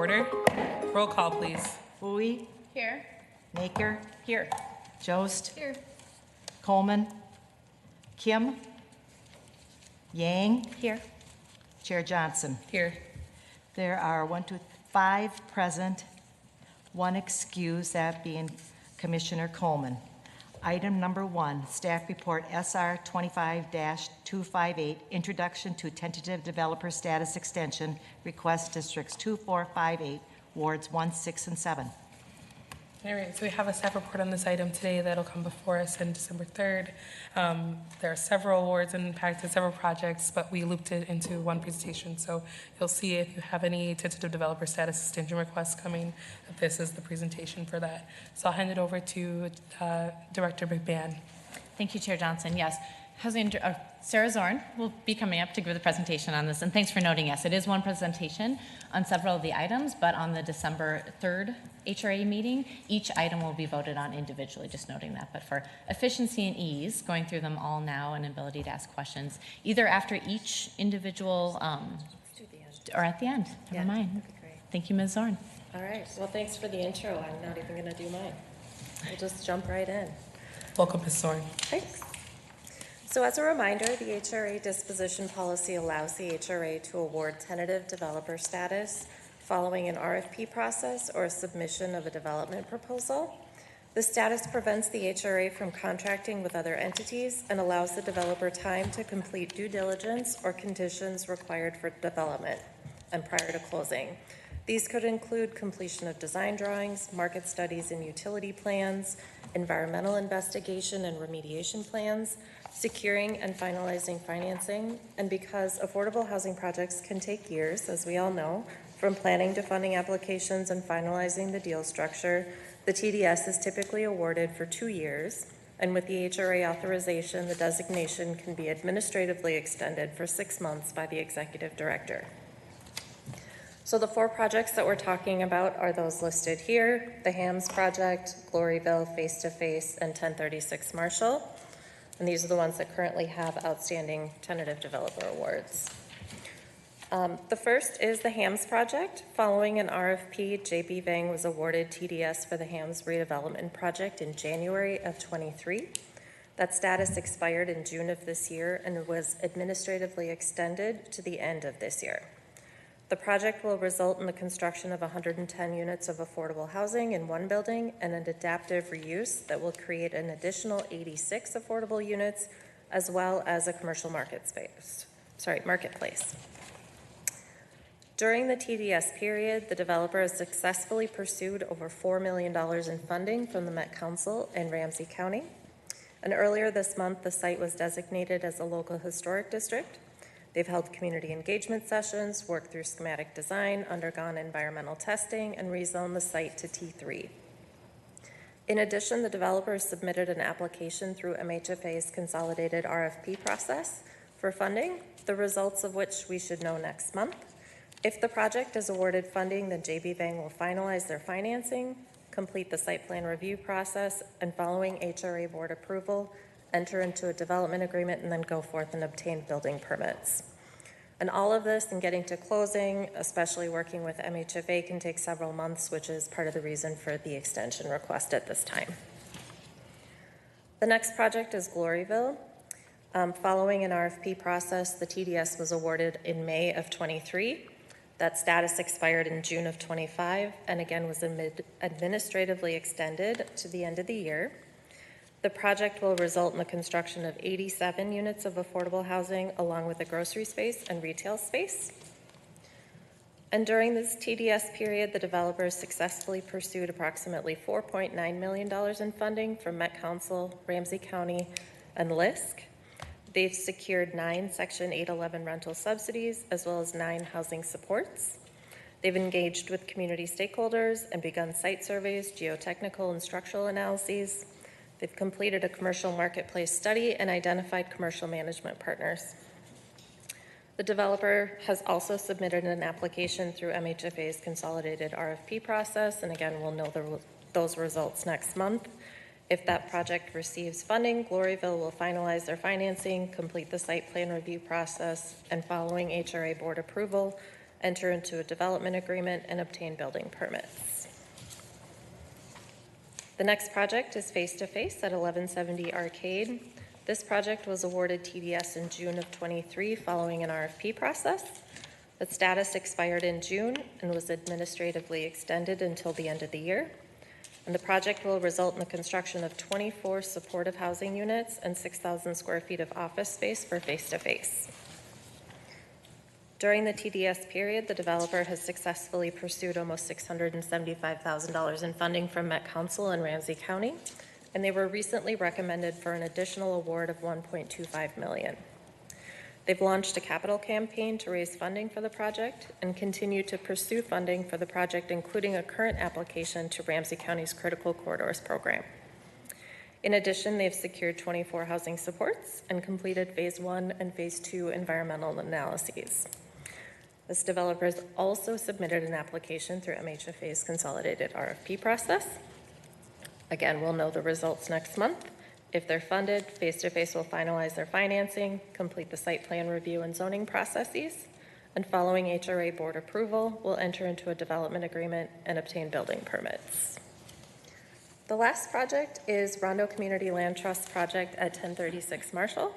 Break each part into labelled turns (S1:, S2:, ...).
S1: order. Roll call, please.
S2: Bowie,
S3: Here.
S2: Maker,
S3: Here.
S2: Jost,
S3: Here.
S2: Coleman, Kim, Yang,
S3: Here.
S2: Chair Johnson.
S1: Here.
S2: There are 5 present, 1 excused, that being Commissioner Coleman. Item number 1, Staff Report SR 25-258, Introduction to Tentative Developer Status Extension, Request Districts 2, 4, 5, 8, Wards 1, 6, and 7.
S1: All right, so we have a staff report on this item today that'll come before us on December 3rd. There are several awards impacted, several projects, but we looped it into one presentation. So you'll see if you have any tentative developer status extension requests coming, that this is the presentation for that. So I'll hand it over to Director McMahon.
S3: Thank you, Chair Johnson. Yes, Sarah Zorn will be coming up to give the presentation on this. And thanks for noting, yes, it is one presentation on several of the items, but on the December 3rd HRA meeting, each item will be voted on individually, just noting that. But for efficiency and ease, going through them all now and ability to ask questions, either after each individual or at the end. Never mind.
S4: That'd be great.
S3: Thank you, Ms. Zorn.
S4: All right. Well, thanks for the intro. I'm not even going to do mine. We'll just jump right in.
S1: Welcome, Ms. Zorn.
S4: Thanks. So as a reminder, the HRA disposition policy allows the HRA to award tentative developer status following an RFP process or a submission of a development proposal. The status prevents the HRA from contracting with other entities and allows the developer time to complete due diligence or conditions required for development and prior to closing. These could include completion of design drawings, market studies and utility plans, environmental investigation and remediation plans, securing and finalizing financing, and because affordable housing projects can take years, as we all know, from planning to funding applications and finalizing the deal structure, the TDS is typically awarded for 2 years, and with the HRA authorization, the designation can be administratively extended for 6 months by the executive director. So the 4 projects that we're talking about are those listed here: the Hams project, Gloryville, Face to Face, and 1036 Marshall. And these are the ones that currently have outstanding tentative developer awards. The first is the Hams project. Following an RFP, JB Vang was awarded TDS for the Hams redevelopment project in January of 23. That status expired in June of this year and was administratively extended to the end of this year. The project will result in the construction of 110 units of affordable housing in one building and an adaptive reuse that will create an additional 86 affordable units, as well as a commercial marketplace. During the TDS period, the developer has successfully pursued over $4 million in funding from the Met Council in Ramsey County. And earlier this month, the site was designated as a local historic district. They've held community engagement sessions, worked through schematic design, undergone environmental testing, and rezoned the site to T3. In addition, the developer submitted an application through MHFA's consolidated RFP process for funding, the results of which we should know next month. If the project is awarded funding, then JB Vang will finalize their financing, complete the site plan review process, and following HRA board approval, enter into a development agreement, and then go forth and obtain building permits. And all of this and getting to closing, especially working with MHFA, can take several months, which is part of the reason for the extension request at this time. The next project is Gloryville. Following an RFP process, the TDS was awarded in May of 23. That status expired in June of 25 and again was administratively extended to the end of the year. The project will result in the construction of 87 units of affordable housing along with a grocery space and retail space. And during this TDS period, the developers successfully pursued approximately $4.9 million in funding from Met Council, Ramsey County, and LISC. They've secured 9 Section 811 rental subsidies as well as 9 housing supports. They've engaged with community stakeholders and begun site surveys, geotechnical and structural analyses. They've completed a commercial marketplace study and identified commercial management partners. The developer has also submitted an application through MHFA's consolidated RFP process, and again, we'll know those results next month. If that project receives funding, Gloryville will finalize their financing, complete the site plan review process, and following HRA board approval, enter into a development agreement, and obtain building permits. The next project is Face to Face at 1170 Arcade. This project was awarded TDS in June of 23 following an RFP process. Its status expired in June and was administratively extended until the end of the year. And the project will result in the construction of 24 supportive housing units and 6,000 square feet of office space for Face to Face. During the TDS period, the developer has successfully pursued almost $675,000 in funding from Met Council in Ramsey County, and they were recently recommended for an additional award of $1.25 million. They've launched a capital campaign to raise funding for the project and continue to pursue funding for the project, including a current application to Ramsey County's Critical Corridors program. In addition, they've secured 24 housing supports and completed Phase 1 and Phase 2 environmental analyses. This developer has also submitted an application through MHFA's consolidated RFP process. Again, we'll know the results next month. If they're funded, Face to Face will finalize their financing, complete the site plan review and zoning processes, and following HRA board approval, will enter into a development agreement and obtain building permits. The last project is Rondo Community Land Trust project at 1036 Marshall.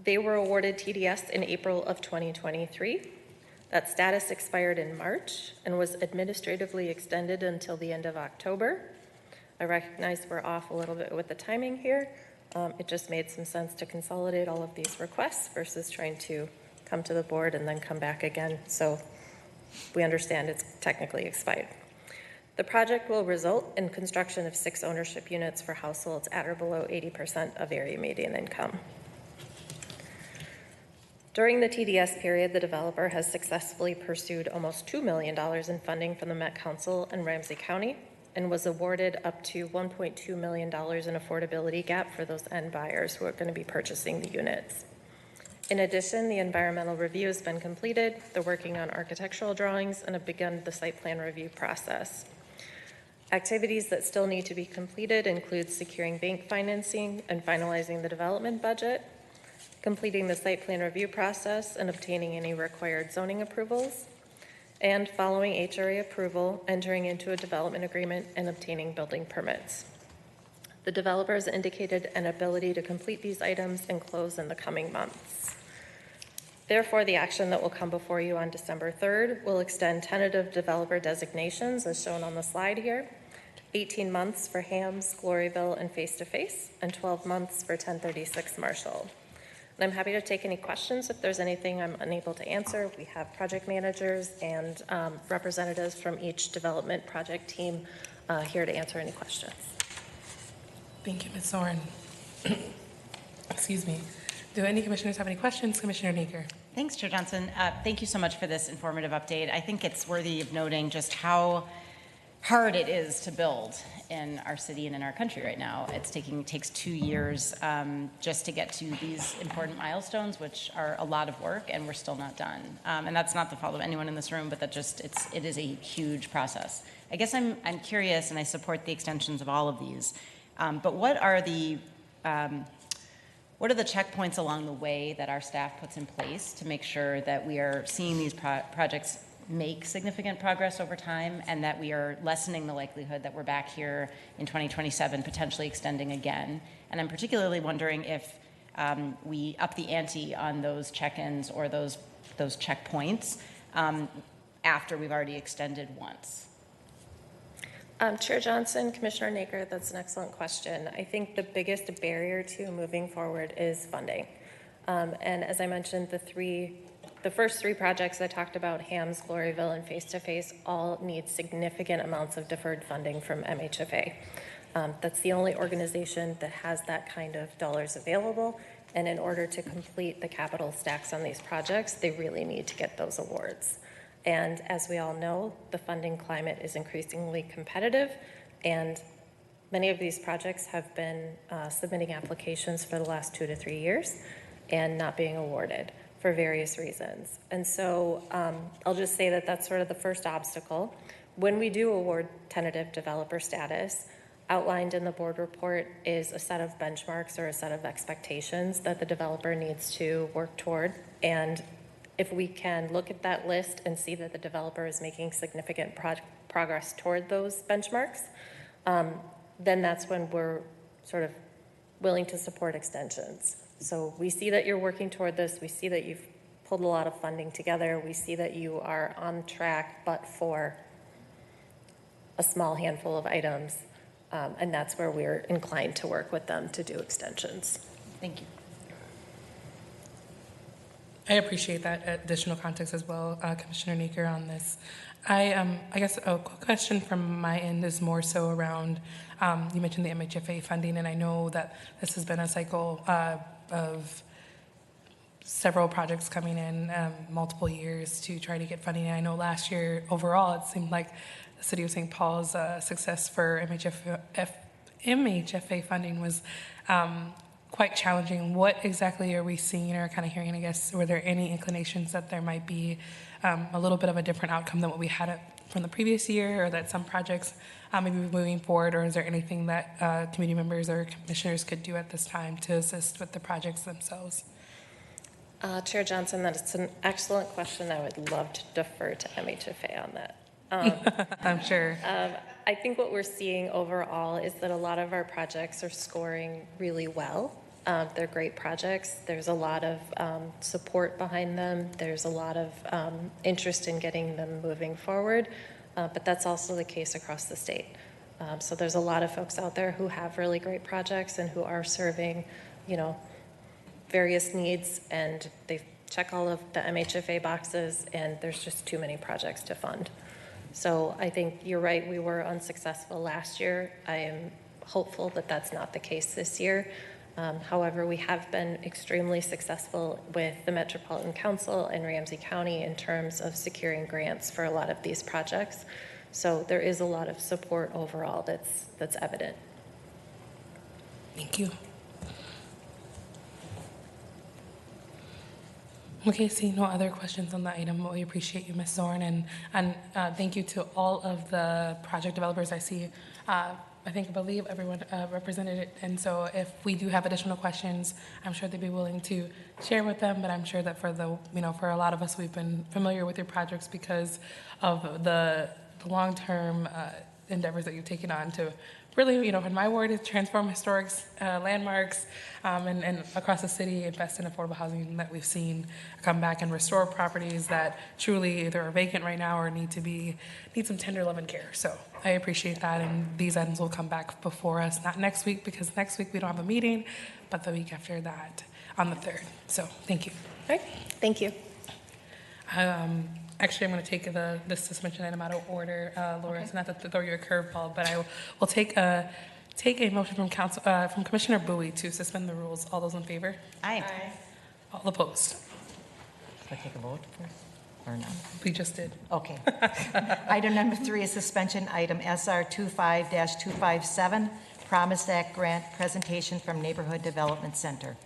S4: They were awarded TDS in April of 2023. That status expired in March and was administratively extended until the end of October. I recognize we're off a little bit with the timing here. It just made some sense to consolidate all of these requests versus trying to come to the board and then come back again. So we understand it's technically expired. The project will result in construction of 6 ownership units for households at or below 80% of area median income. During the TDS period, the developer has successfully pursued almost $2 million in funding from the Met Council and Ramsey County and was awarded up to $1.2 million in affordability gap for those end buyers who are going to be purchasing the units. In addition, the environmental review has been completed. They're working on architectural drawings and have begun the site plan review process. Activities that still need to be completed include securing bank financing and finalizing the development budget, completing the site plan review process and obtaining any required zoning approvals, and following HRA approval, entering into a development agreement and obtaining building permits. The developers indicated an ability to complete these items and close in the coming months. Therefore, the action that will come before you on December 3rd will extend tentative developer designations as shown on the slide here, 18 months for Hams, Gloryville, and Face to Face, and 12 months for 1036 Marshall. And I'm happy to take any questions if there's anything I'm unable to answer. We have project managers and representatives from each development project team here to answer any questions.
S1: Thank you, Ms. Zorn. Excuse me. Do any commissioners have any questions? Commissioner Naker.
S5: Thanks, Chair Johnson. Thank you so much for this informative update. I think it's worthy of noting just how hard it is to build in our city and in our country right now. It takes 2 years just to get to these important milestones, which are a lot of work, and we're still not done. And that's not the fault of anyone in this room, but it is a huge process. I guess I'm curious, and I support the extensions of all of these. But what are the checkpoints along the way that our staff puts in place to make sure that we are seeing these projects make significant progress over time and that we are lessening the likelihood that we're back here in 2027, potentially extending again? And I'm particularly wondering if we up the ante on those check-ins or those checkpoints after we've already extended once.
S4: Chair Johnson, Commissioner Naker, that's an excellent question. I think the biggest barrier to moving forward is funding. And as I mentioned, the first 3 projects I talked about, Hams, Gloryville, and Face to Face, all need significant amounts of deferred funding from MHFA. That's the only organization that has that kind of dollars available. And in order to complete the capital stacks on these projects, they really need to get those awards. And as we all know, the funding climate is increasingly competitive, and many of these projects have been submitting applications for the last 2 to 3 years and not being awarded for various reasons. And so I'll just say that that's sort of the first obstacle. When we do award tentative developer status, outlined in the board report is a set of benchmarks or a set of expectations that the developer needs to work toward. And if we can look at that list and see that the developer is making significant progress toward those benchmarks, then that's when we're sort of willing to support extensions. So we see that you're working toward this. We see that you've pulled a lot of funding together. We see that you are on track, but for a small handful of items. And that's where we're inclined to work with them to do extensions.
S5: Thank you.
S1: I appreciate that additional context as well, Commissioner Naker, on this. I guess a quick question from my end is more so around, you mentioned the MHFA funding, and I know that this has been a cycle of several projects coming in multiple years to try to get funding. And I know last year, overall, it seemed like the City of St. Paul's success for MHFA funding was quite challenging. What exactly are we seeing or kind of hearing, I guess? Were there any inclinations that there might be a little bit of a different outcome than what we had from the previous year, or that some projects maybe moving forward, or is there anything that committee members or commissioners could do at this time to assist with the projects themselves?
S4: Chair Johnson, that is an excellent question. I would love to defer to MHFA on that.
S1: I'm sure.
S4: I think what we're seeing overall is that a lot of our projects are scoring really well. They're great projects. There's a lot of support behind them. There's a lot of interest in getting them moving forward, but that's also the case across the state. So there's a lot of folks out there who have really great projects and who are serving, various needs, and they check all of the MHFA boxes, and there's just too many projects to fund. So I think you're right, we were unsuccessful last year. I am hopeful that that's not the case this year. However, we have been extremely successful with the Metropolitan Council and Ramsey County in terms of securing grants for a lot of these projects. So there is a lot of support overall that's evident.
S1: Thank you. Okay, seeing no other questions on the item, we appreciate you, Ms. Zorn, and thank you to all of the project developers. I see, I believe everyone represented it, and so if we do have additional questions, I'm sure they'd be willing to share with them, but I'm sure that for for a lot of us, we've been familiar with your projects because of the long-term endeavors that you've taken on to really, in my ward, is transform historic landmarks and across the city, invest in affordable housing that we've seen come back and restore properties that truly either are vacant right now or need some tender love and care. So I appreciate that, and these items will come back before us, not next week, because next week we don't have a meeting, but the week after that on the 3rd. So thank you.
S4: All right, thank you.
S1: Actually, I'm going to take this suspension item out of order, Laura. It's not to throw you a curveball, but I will take a motion from Commissioner Bowie to suspend the rules. All those in favor?
S5: Aye.
S1: All opposed?
S2: Should I take a vote first or not?
S1: We just did.
S2: Okay. Item number 3 is suspension item SR 25-257, Promise Act Grant Presentation from Neighborhood Development Center.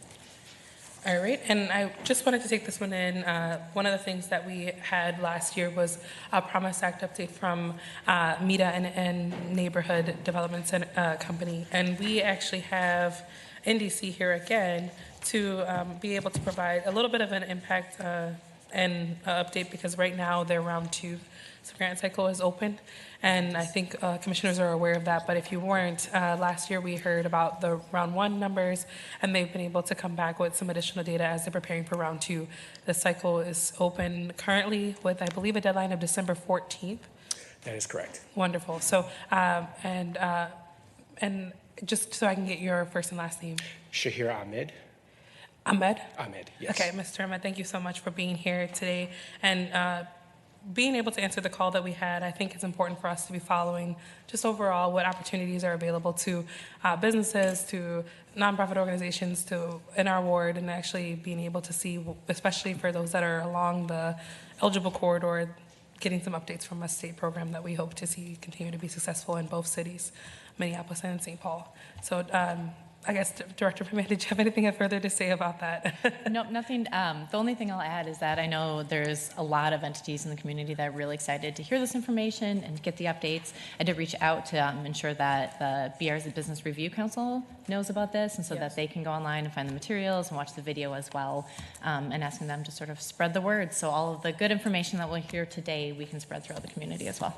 S1: All right, and I just wanted to take this one in. One of the things that we had last year was a Promise Act update from MEDA and Neighborhood Development Center, Company, and we actually have NDC here again to be able to provide a little bit of an impact and update, because right now their round 2 grant cycle is open, and I think commissioners are aware of that. But if you weren't, last year we heard about the round 1 numbers, and they've been able to come back with some additional data as they're preparing for round 2. The cycle is open currently with, I believe, a deadline of December 14th.
S6: That is correct.
S1: Wonderful. So, and just so I can get your first and last name.
S6: Shahir Ahmed.
S1: Ahmed?
S6: Ahmed, yes.
S1: Okay, Mr. Ahmed, thank you so much for being here today and being able to answer the call that we had. I think it's important for us to be following just overall what opportunities are available to businesses, to nonprofit organizations, to in our ward, and actually being able to see, especially for those that are along the eligible corridor, getting some updates from a state program that we hope to see continue to be successful in both cities, Minneapolis and St. Paul. So I guess, Director Pimet, did you have anything further to say about that?
S3: Nope, nothing. The only thing I'll add is that I know there's a lot of entities in the community that are really excited to hear this information and get the updates. I did reach out to ensure that the BR's Business Review Council knows about this, and so that they can go online and find the materials and watch the video as well, and asking them to sort of spread the word. So all of the good information that we'll hear today, we can spread throughout the community as well.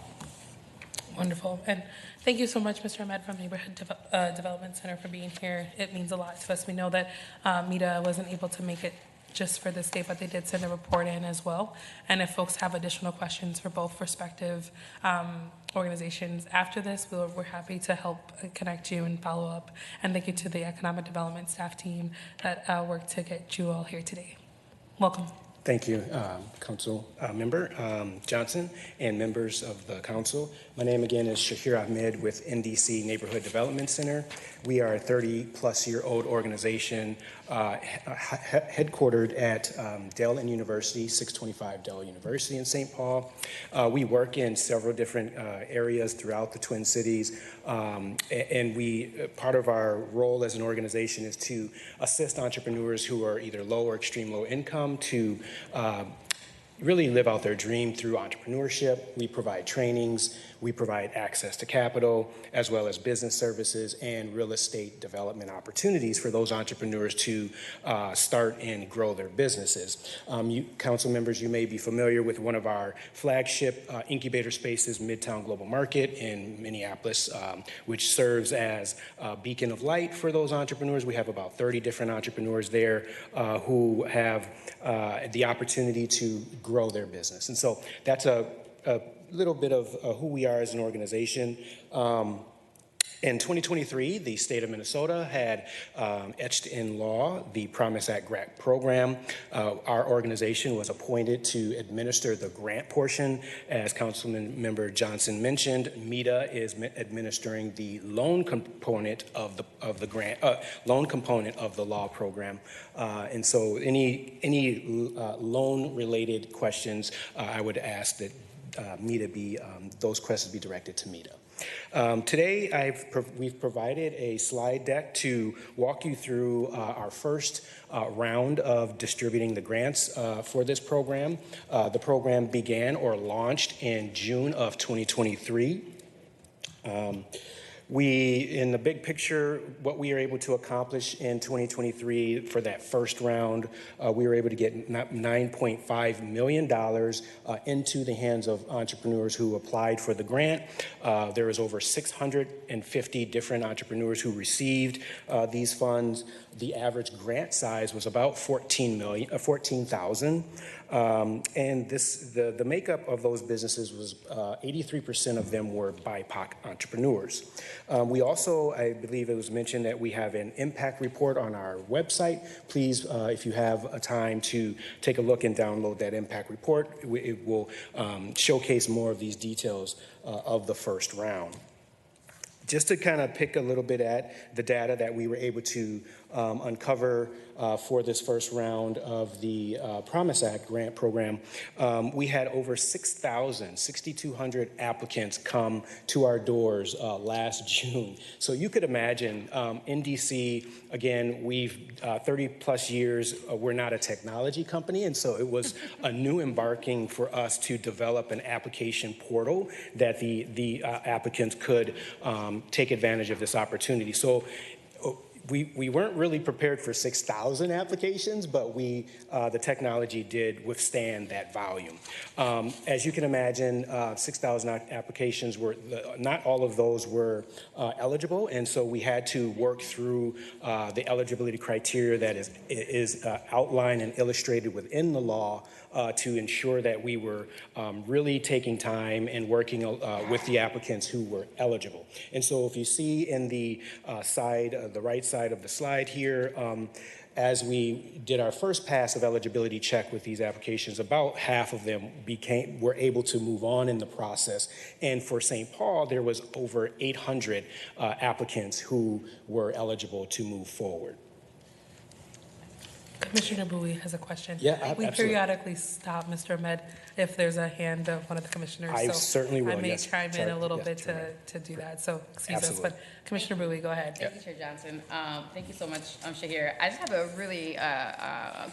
S1: Wonderful. And thank you so much, Mr. Ahmed from Neighborhood Development Center, for being here. It means a lot to us. We know that MITA wasn't able to make it just for this day, but they did send a report in as well. And if folks have additional questions for both respective organizations after this, we're happy to help connect you and follow up. And thank you to the Economic Development staff team that worked to get you all here today. Welcome.
S6: Thank you, Council Member Johnson and members of the Council. My name again is Shahir Ahmed with NDC Neighborhood Development Center. We are a 30-plus-year-old organization headquartered at Dell and University, 625 Dell University in St. Paul. We work in several different areas throughout the Twin Cities, and part of our role as an organization is to assist entrepreneurs who are either low or extreme low income to really live out their dream through entrepreneurship. We provide trainings, we provide access to capital, as well as business services and real estate development opportunities for those entrepreneurs to start and grow their businesses. Council members, you may be familiar with one of our flagship incubator spaces, Midtown Global Market in Minneapolis, which serves as a beacon of light for those entrepreneurs. We have about 30 different entrepreneurs there who have the opportunity to grow their business. And so that's a little bit of who we are as an organization. In 2023, the state of Minnesota had etched in law the Promise Act grant program. Our organization was appointed to administer the grant portion. As Councilman Member Johnson mentioned, MITA is administering the loan component of the grant, loan component of the law program. And so any loan-related questions, I would ask that those questions be directed to MITA. Today, we've provided a slide deck to walk you through our first round of distributing the grants for this program. The program began or launched in June of 2023. In the big picture, what we are able to accomplish in 2023 for that first round, we were able to get $9.5 million into the hands of entrepreneurs who applied for the grant. There was over 650 different entrepreneurs who received these funds. The average grant size was about $14,000. And the makeup of those businesses was 83% of them were BIPOC entrepreneurs. We also, I believe it was mentioned that we have an impact report on our website. Please, if you have a time to take a look and download that impact report, it will showcase more of these details of the first round. Just to kind of pick a little bit at the data that we were able to uncover for this first round of the Promise Act grant program, we had over 6,200 applicants come to our doors last June. So you could imagine in DC, again, we've 30 plus years, we're not a technology company, and so it was a new embarking for us to develop an application portal that the applicants could take advantage of this opportunity. So we weren't really prepared for 6,000 applications, but the technology did withstand that volume. As you can imagine, 6,000 applications not all of those were eligible, and so we had to work through the eligibility criteria that is outlined and illustrated within the law to ensure that we were really taking time and working with the applicants who were eligible. And so if you see in the right side of the slide here, as we did our first pass of eligibility check with these applications, about half of them were able to move on in the process. And for St. Paul, there was over 800 applicants who were eligible to move forward.
S1: Commissioner Bowie has a question.
S6: Yeah,
S1: We
S6: absolutely.
S1: periodically stop Mr. Ahmed if there's a hand of one of the commissioners.
S6: I
S1: so
S6: certainly will,
S1: I may
S6: yes.
S1: chime in
S6: Sorry.
S1: a little
S6: Yes,
S1: bit
S6: Chairman.
S1: to do that, so excuse
S6: Absolutely.
S1: us. But Commissioner Bowie, go ahead.
S7: Thank you, Chair Johnson. Thank you so much, Shahir. I just have a really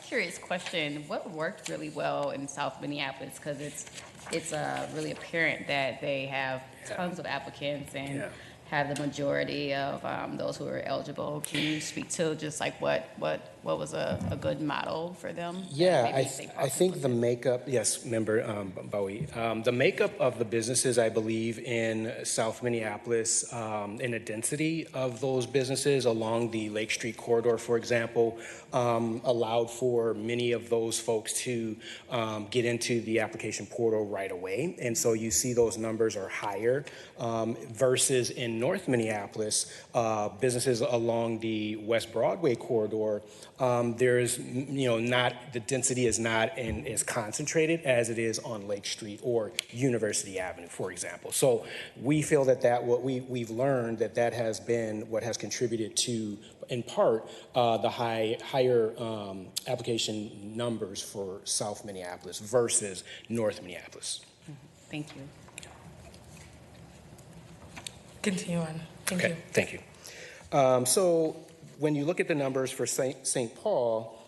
S7: curious question. What worked really well in South Minneapolis? Because it's really apparent that they have tons of applicants and
S6: Yeah.
S7: have the majority of those who are eligible. Can you speak to just like what was a good model for them?
S6: Yeah,
S7: Maybe
S6: I
S7: St. Paul
S6: I
S7: could
S6: think
S7: look
S6: the
S7: at?
S6: makeup, yes, member Bowie, the makeup of the businesses, I believe, in South Minneapolis, and the density of those businesses along the Lake Street corridor, for example, allowed for many of those folks to get into the application portal right away. And so you see those numbers are higher versus in North Minneapolis, businesses along the West Broadway corridor, there's, not, the density is not as concentrated as it is on Lake Street or University Avenue, for example. So we feel that what we've learned that has been what has contributed to, in part, the higher application numbers for South Minneapolis versus North Minneapolis.
S7: Thank you.
S1: Continue on. Thank you.
S6: Thank you. So when you look at the numbers for St. Paul,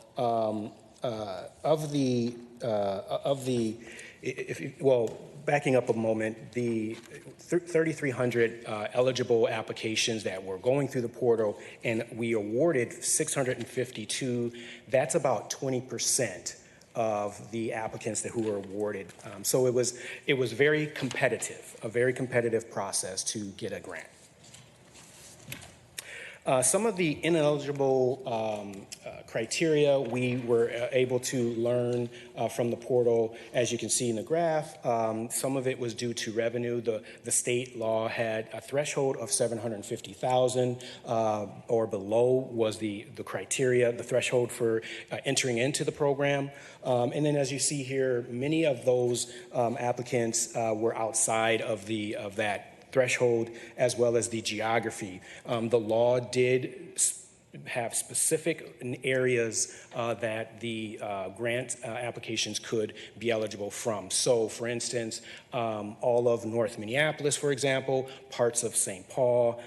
S6: backing up a moment, the 3,300 eligible applications that were going through the portal, and we awarded 652. That's about 20% of the applicants who were awarded. So it was very competitive, a very competitive process to get a grant. Some of the ineligible criteria we were able to learn from the portal, as you can see in the graph. Some of it was due to revenue. The state law had a threshold of $750,000 or below was the criteria, the threshold for entering into the program. And then, as you see here, many of those applicants were outside of that threshold, as well as the geography. The law did have specific areas that the grant applications could be eligible from. So, for instance, all of North Minneapolis, for example, parts of St. Paul,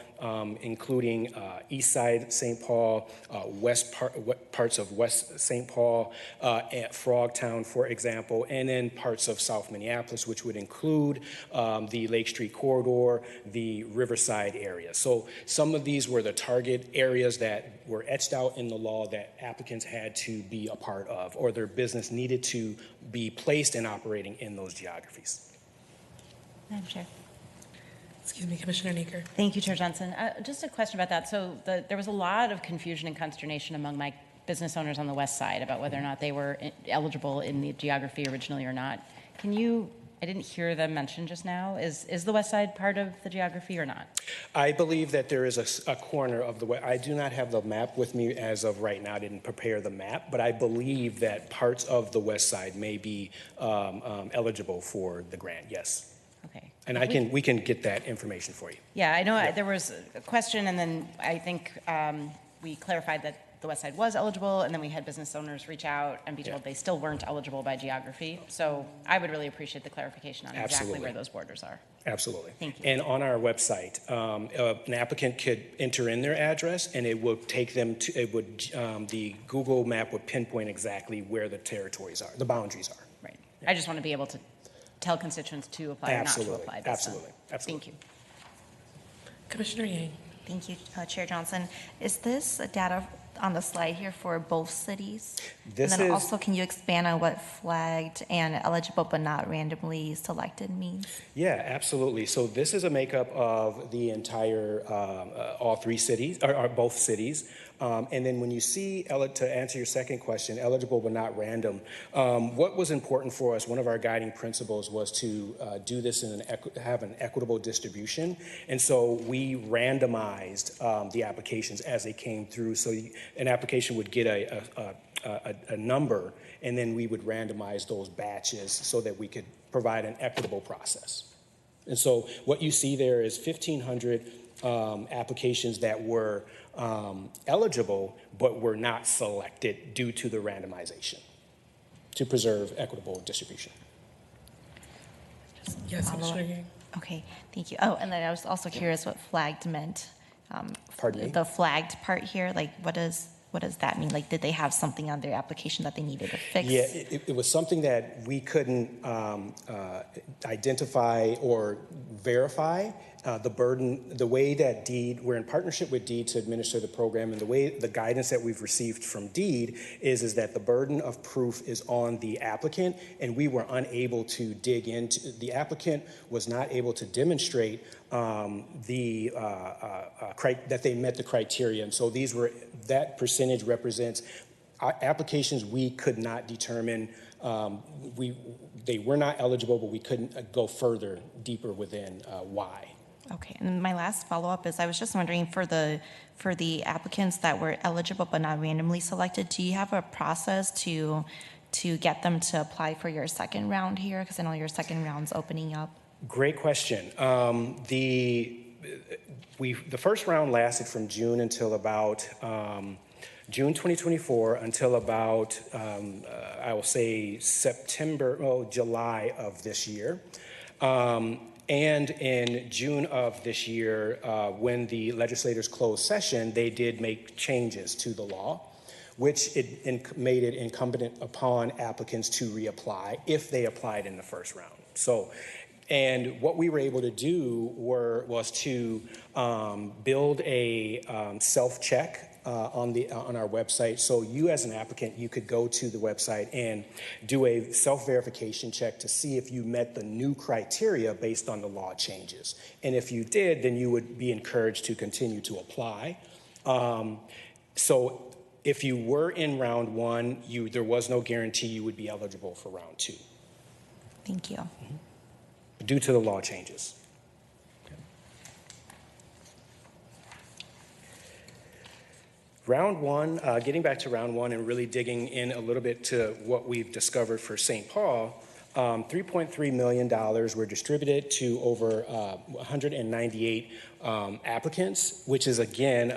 S6: including East Side St. Paul, parts of West St. Paul, at Frogtown, for example, and then parts of South Minneapolis, which would include the Lake Street corridor, the Riverside area. So some of these were the target areas that were etched out in the law that applicants had to be a part of, or their business needed to be placed and operating in those geographies.
S5: Madam Chair.
S1: Excuse me, Commissioner Naker.
S5: Thank you, Chair Johnson. Just a question about that. So there was a lot of confusion and consternation among my business owners on the west side about whether or not they were eligible in the geography originally or not. I didn't hear them mention just now, is the west side part of the geography or not?
S6: I believe that there is a corner of the west. I do not have the map with me as of right now. I didn't prepare the map, but I believe that parts of the west side may be eligible for the grant, yes.
S5: Okay.
S6: And we can get that information for you.
S5: Yeah, I know there was a question, and then I think we clarified that the west side was eligible, and then we had business owners reach out and be told they still weren't eligible by geography. So I would really appreciate the clarification on exactly where those borders are.
S6: Absolutely.
S5: Thank you.
S6: And on our website, an applicant could enter in their address, and it would take them to, the Google map would pinpoint exactly where the territories are, the boundaries are.
S5: Right. I just want to be able to tell constituents to apply or not to apply.
S6: Absolutely.
S5: Thank you.
S1: Commissioner Yang.
S8: Thank you, Chair Johnson. Is this data on the slide here for both cities?
S6: This
S8: and then
S6: is,
S8: also, can you expand on what flagged and eligible but not randomly selected means?
S6: Yeah, absolutely. So this is a makeup of the entire, all three cities, or both cities. And then when you see, to answer your second question, eligible but not random, what was important for us, one of our guiding principles was to do this in have an equitable distribution. And so we randomized the applications as they came through. So an application would get a number, and then we would randomize those batches so that we could provide an equitable process. And so what you see there is 1,500 applications that were eligible but were not selected due to the randomization to preserve equitable distribution.
S1: Yes,
S8: Follow up.
S1: Commissioner Yang.
S8: Okay, thank you. Oh, and then I was also curious what flagged meant.
S6: Pardon me?
S8: The flagged part here, like what does that mean? Like, did they have something on their application that they needed to fix?
S6: Yeah, it was something that we couldn't identify or verify. The burden, the way that DEED, we're in partnership with DEED to administer the program, and the way the guidance that we've received from DEED is that the burden of proof is on the applicant, and we were unable to dig into, the applicant was not able to demonstrate that they met the criteria. And so that percentage represents applications we could not determine. They were not eligible, but we couldn't go further, deeper within why.
S8: Okay, and my last follow-up is I was just wondering for the applicants that were eligible but not randomly selected, do you have a process to get them to apply for your second round here? Because I know your second round's opening up.
S6: Great question. The first round lasted from June until about June 2024 until about I will say July of this year. And in June of this year, when the legislators closed session, they did make changes to the law, which made it incumbent upon applicants to reapply if they applied in the first round. So, and what we were able to do was to build a self-check on our website. So you as an applicant, you could go to the website and do a self-verification check to see if you met the new criteria based on the law changes. And if you did, then you would be encouraged to continue to apply. So if you were in round one, there was no guarantee you would be eligible for round two.
S8: Thank you.
S6: Due to the law changes. Round one, getting back to round one and really digging in a little bit to what we've discovered for St. Paul, $3.3 million were distributed to over 198 applicants, which is again,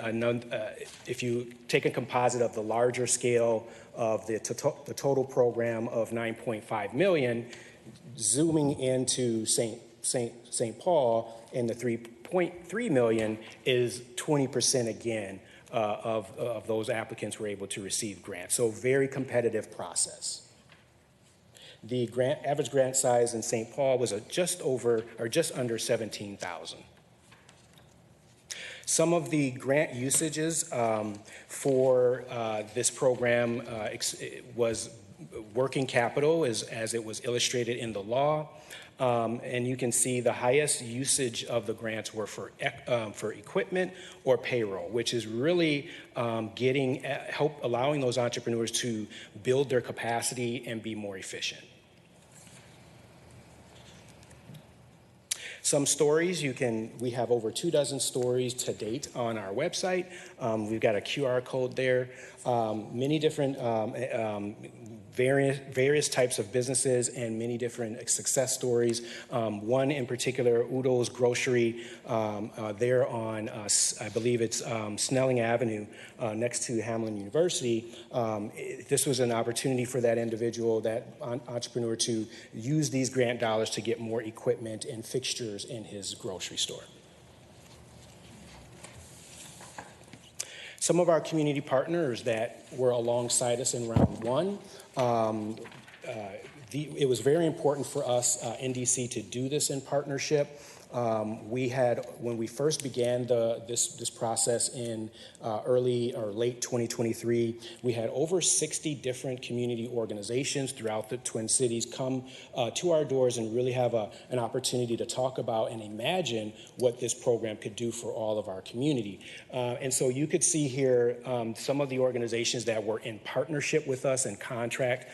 S6: if you take a composite of the larger scale of the total program of 9.5 million, zooming into St. Paul and the 3.3 million is 20% again of those applicants were able to receive grants. So very competitive process. The average grant size in St. Paul was just under 17,000. Some of the grant usages for this program was working capital as it was illustrated in the law. And you can see the highest usage of the grants were for equipment or payroll, which is really allowing those entrepreneurs to build their capacity and be more efficient. Some stories, we have over 24 stories to date on our website. We've got a QR code there. Many different various types of businesses and many different success stories. One in particular, Udo's Grocery, there on, I believe it's Snelling Avenue, next to Hamline University. This was an opportunity for that individual, that entrepreneur, to use these grant dollars to get more equipment and fixtures in his grocery store. Some of our community partners that were alongside us in round one, it was very important for us, NDC, to do this in partnership. When we first began this process in early or late 2023, we had over 60 different community organizations throughout the Twin Cities come to our doors and really have an opportunity to talk about and imagine what this program could do for all of our community. And so you could see here some of the organizations that were in partnership with us and contract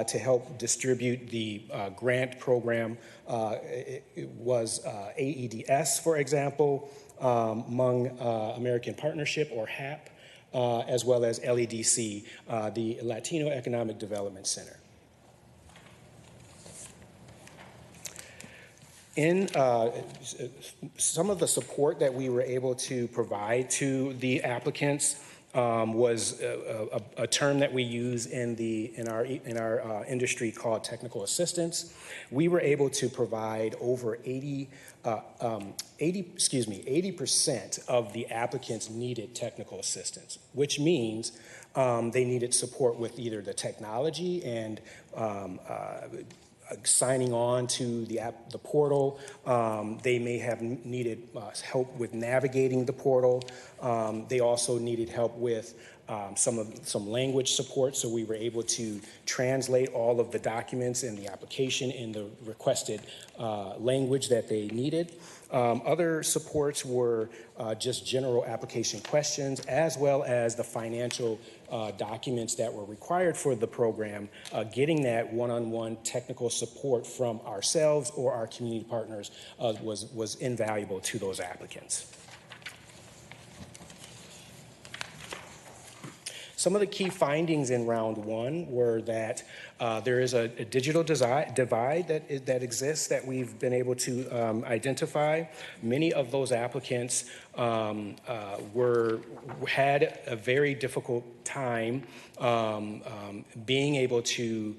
S6: to help distribute the grant program. It was AEDS, for example, Hmong American Partnership, or HAP, as well as LEDC, the Latino Economic Development Center. In some of the support that we were able to provide to the applicants was a term that we use in our industry called technical assistance. We were able to provide over 80% of the applicants needed technical assistance, which means they needed support with either the technology and signing on to the portal. They may have needed help with navigating the portal. They also needed help with some language support, so we were able to translate all of the documents in the application in the requested language that they needed. Other supports were just general application questions, as well as the financial documents that were required for the program. Getting that one-on-one technical support from ourselves or our community partners was invaluable to those applicants. Some of the key findings in round one were that there is a digital divide that exists that we've been able to identify. Many of those applicants had a very difficult time being able to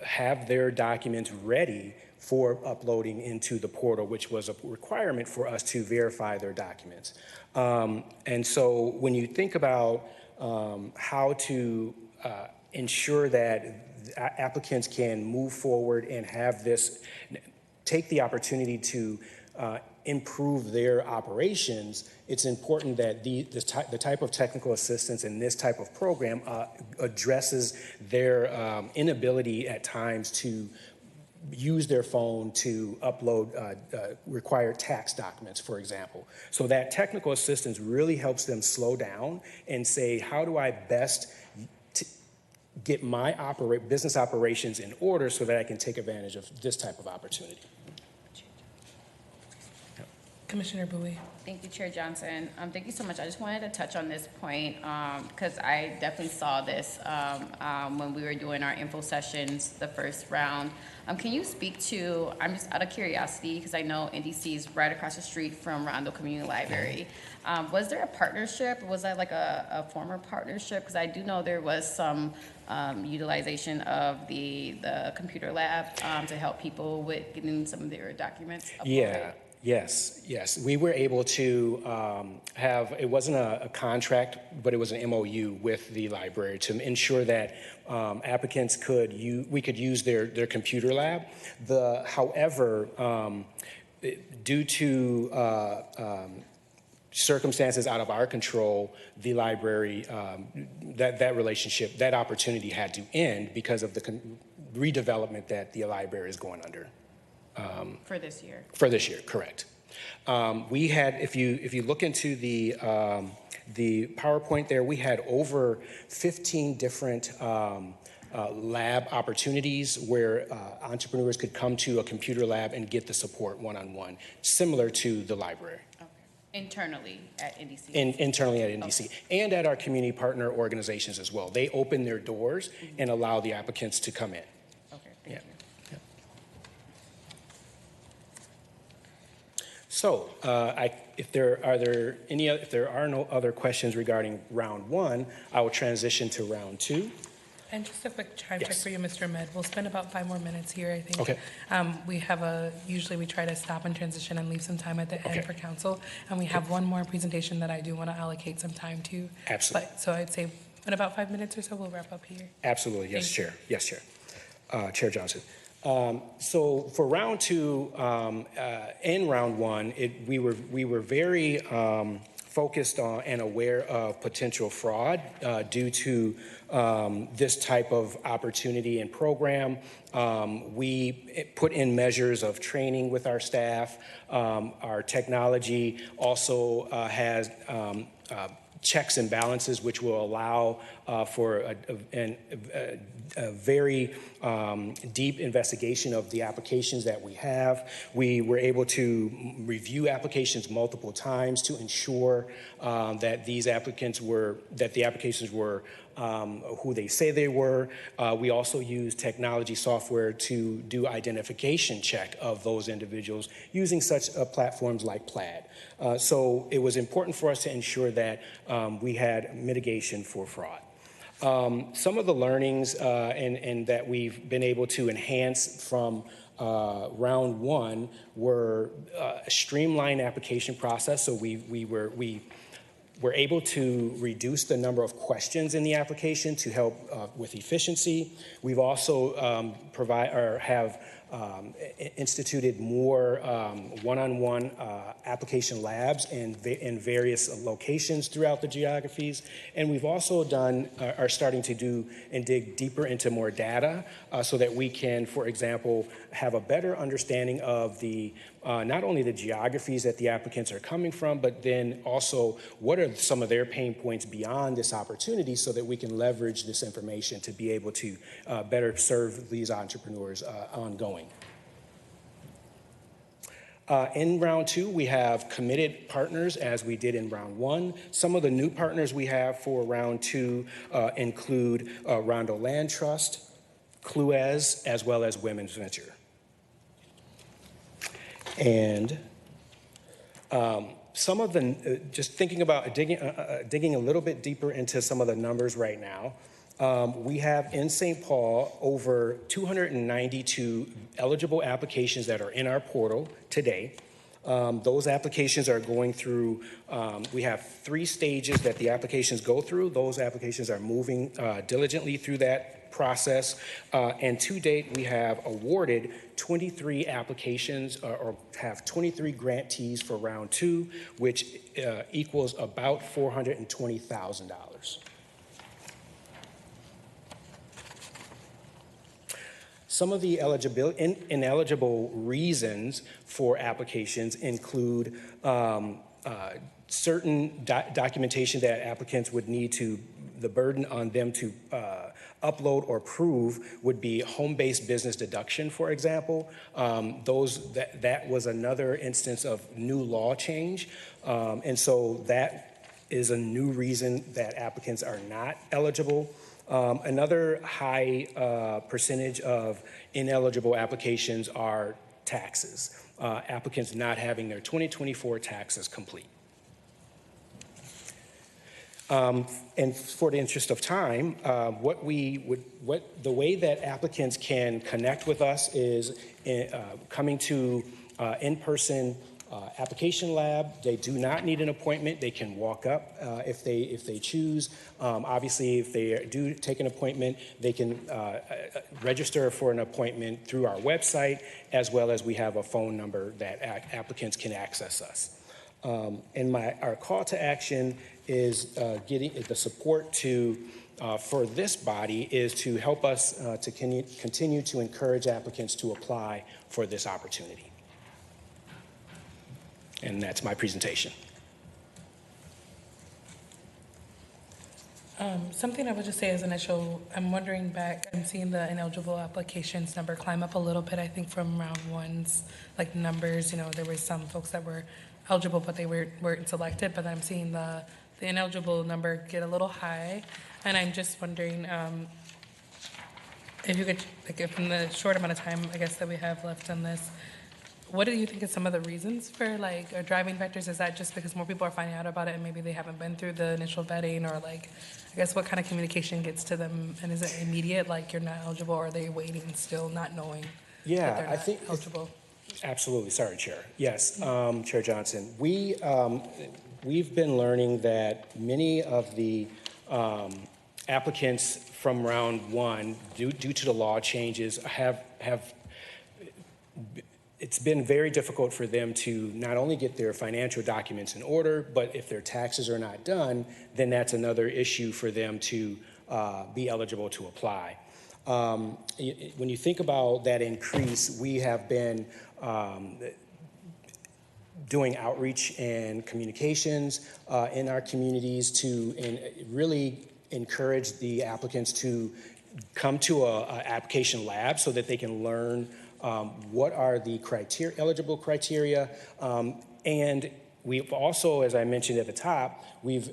S6: have their documents ready for uploading into the portal, which was a requirement for us to verify their documents. And so when you think about how to ensure that applicants can move forward and have this, take the opportunity to improve their operations, it's important that the type of technical assistance in this type of program addresses their inability at times to use their phone to upload required tax documents, for example. So that technical assistance really helps them slow down and say, how do I best get my business operations in order so that I can take advantage of this type of opportunity?
S1: Commissioner Bowie.
S7: Thank you, Chair Johnson. Thank you so much. I just wanted to touch on this point because I definitely saw this when we were doing our info sessions the first round. Can you speak to, I'm just out of curiosity because I know NDC is right across the street from Rondo Community Library. Was there a partnership? Was that like a former partnership? Because I do know there was some utilization of the computer lab to help people with getting some of their documents uploaded.
S6: Yeah. Yes. We were able to have, it wasn't a contract, but it was an MOU with the library to ensure that applicants we could use their computer lab. However, due to circumstances out of our control, the library, that relationship, that opportunity had to end because of the redevelopment that the library is going under.
S7: For this year? For
S6: this year, correct. We had, if you look into the PowerPoint there, we had over 15 different lab opportunities where entrepreneurs could come to a computer lab and get the support one-on-one, similar to the library.
S7: Okay. Internally at NDC?
S6: Internally at NDC, okay. And at our community partner organizations as well. They open their doors and allow the applicants to come in.
S7: Okay, thank you.
S6: So, if there are no other questions regarding round one, I will transition to round two.
S1: And just a quick time check for you, Mr. Ahmed. We'll spend about 5 more minutes here, I think.
S6: Okay.
S1: Usually we try to stop and transition and leave some time at the end for council. And we have one more presentation that I do want to allocate some time to.
S6: Absolutely.
S1: So I'd say in about 5 minutes or so, we'll wrap up here.
S6: Absolutely, yes, Chair. Yes, Chair. Chair Johnson. So for round two and round one, we were very focused on and aware of potential fraud due to this type of opportunity and program. We put in measures of training with our staff. Our technology also has checks and balances, which will allow for a very deep investigation of the applications that we have. We were able to review applications multiple times to ensure that the applications were who they say they were. We also use technology software to do identification check of those individuals using such platforms like Plaid. So it was important for us to ensure that we had mitigation for fraud. Some of the learnings and that we've been able to enhance from round one were a streamlined application process. So we were able to reduce the number of questions in the application to help with efficiency. We've also have instituted more one-on-one application labs in various locations throughout the geographies. And we've also are starting to do and dig deeper into more data so that we can, for example, have a better understanding of not only the geographies that the applicants are coming from, but then also what are some of their pain points beyond this opportunity so that we can leverage this information to be able to better serve these entrepreneurs ongoing. In round two, we have committed partners as we did in round one. Some of the new partners we have for round two include Rondo Land Trust, Cluez, as well as Women's Venture. And some of the, just thinking about digging a little bit deeper into some of the numbers right now, we have in St. Paul over 292 eligible applications that are in our portal today. Those applications are going through, we have 3 stages that the applications go through. Those applications are moving diligently through that process. And to date, we have awarded 23 applications or have 23 grantees for round two, which equals about $420,000. Some of the ineligible reasons for applications include certain documentation that applicants would need to, the burden on them to upload or prove would be home-based business deduction, for example. That was another instance of new law change. And so that is a new reason that applicants are not eligible. Another high percentage of ineligible applications are taxes, applicants not having their 2024 taxes complete. And for the interest of time, the way that applicants can connect with us is coming to in-person application lab. They do not need an appointment. They can walk up if they choose. Obviously, if they do take an appointment, they can register for an appointment through our website, as well as we have a phone number that applicants can access us. And our call to action is getting the support for this body is to help us to continue to encourage applicants to apply for this opportunity. And that's my presentation.
S1: Something I would just say as initial, I'm wondering back, I'm seeing the ineligible applications number climb up a little bit, I think from round one's like numbers, there were some folks that were eligible, but they weren't selected, but I'm seeing the ineligible number get a little high. And I'm just wondering if you could, if in the short amount of time, I guess, that we have left on this, what do you think is some of the reasons for or driving factors? Is that just because more people are finding out about it and maybe they haven't been through the initial vetting, or I guess what kind of communication gets to them, and is it immediate, you're not eligible, or are they waiting still not knowing that they're not eligible?
S6: Absolutely. Sorry, Chair. Yes, Chair Johnson. We've been learning that many of the applicants from round one, due to the law changes, it's been very difficult for them to not only get their financial documents in order, but if their taxes are not done, then that's another issue for them to be eligible to apply. When you think about that increase, we have been doing outreach and communications in our communities to really encourage the applicants to come to a application lab so that they can learn what are the eligible criteria, and we've also, as I mentioned at the top, we've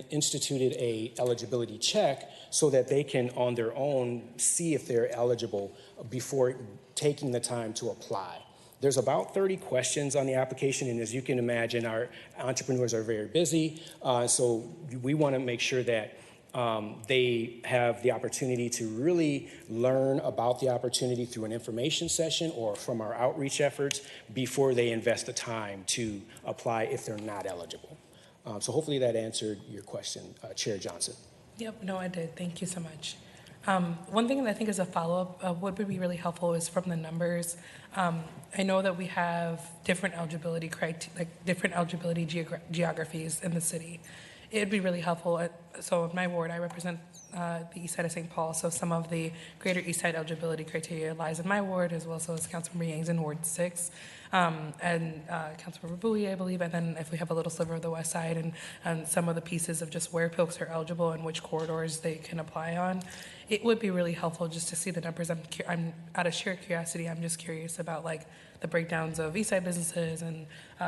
S6: instituted a eligibility check so that they can on their own see if they're eligible before taking the time to apply. There's about 30 questions on the application, and as you can imagine, our entrepreneurs are very busy, so we want to make sure that they have the opportunity to really learn about the opportunity through an information session or from our outreach efforts before they invest the time to apply if they're not eligible. So hopefully that answered your question, Chair Johnson.
S1: Yep, no, I did. Thank you so much. One thing that I think is a follow-up, what would be really helpful is from the numbers. I know that we have different eligibility geographies in the city. It'd be really helpful. So in my ward, I represent the east side of St. Paul, so some of the greater east side eligibility criteria lies in my ward, as well as Councilmember Yang's in Ward 6, and Councilmember Bowie, I believe, and then if we have a little sliver of the west side and some of the pieces of just where folks are eligible and which corridors they can apply on, it would be really helpful just to see the numbers. I'm out of sheer curiosity, I'm just curious about like the breakdowns of east side businesses and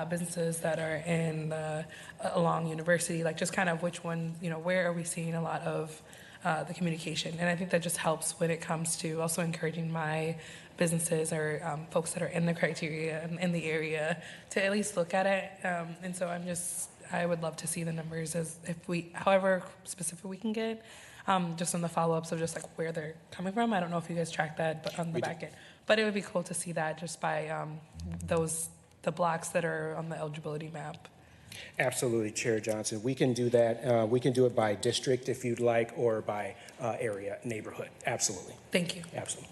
S1: businesses that are in along University, like just kind of which one, where are we seeing a lot of the communication. And I think that just helps when it comes to also encouraging my businesses or folks that are in the criteria and in the area to at least look at it. And so I would love to see the numbers however specific we can get, just on the follow-ups of just like where they're coming from. I don't know if you guys track that, but on the back end. But it would be cool to see that just by the blocks that are on the eligibility map.
S6: Absolutely, Chair Johnson. We can do that. We can do it by district if you'd like, or by area, neighborhood. Absolutely.
S1: Thank you.
S6: Absolutely.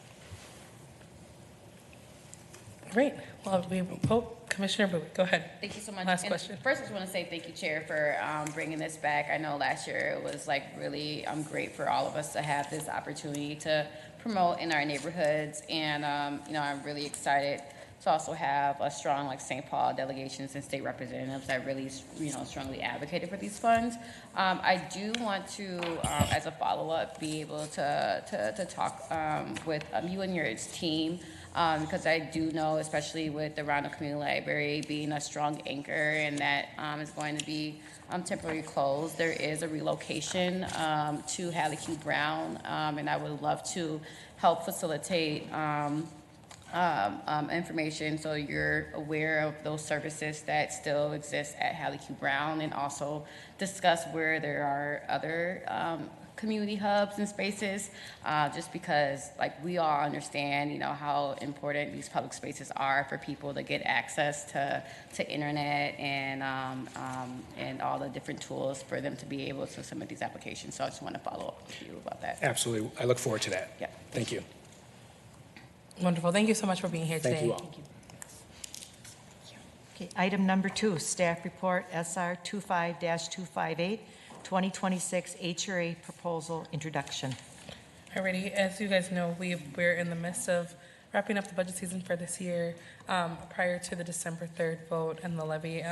S1: Great. Well, Commissioner Bowie, go ahead.
S7: Thank you so much.
S1: Last question.
S7: First, I just want to say thank you, Chair, for bringing this back. I know last year it was really great for all of us to have this opportunity to promote in our neighborhoods, and I'm really excited to also have a strong St. Paul delegations and state representatives that really strongly advocated for these funds. I do want to, as a follow-up, be able to talk with you and your team. Because I do know, especially with the Round Community Library being a strong anchor and that is going to be temporarily closed, there is a relocation to Hallie Q. Brown, and I would love to help facilitate information so you're aware of those services that still exist at Hallie Q. Brown, and also discuss where there are other community hubs and spaces, just because we all understand how important these public spaces are for people to get access to internet and all the different tools for them to be able to submit these applications. So I just want to follow up with you about that.
S6: Absolutely. I look forward to that.
S7: Yeah.
S6: Thank you.
S1: Wonderful. Thank you so much for being here today.
S6: Thank you all.
S1: Thank you.
S2: Okay, item number 2, staff report SR 25-258, 2026 HRA proposal introduction.
S1: Alrighty, as you guys know, we're in the midst of wrapping up the budget season for this year. Prior to the December 3rd vote and the levy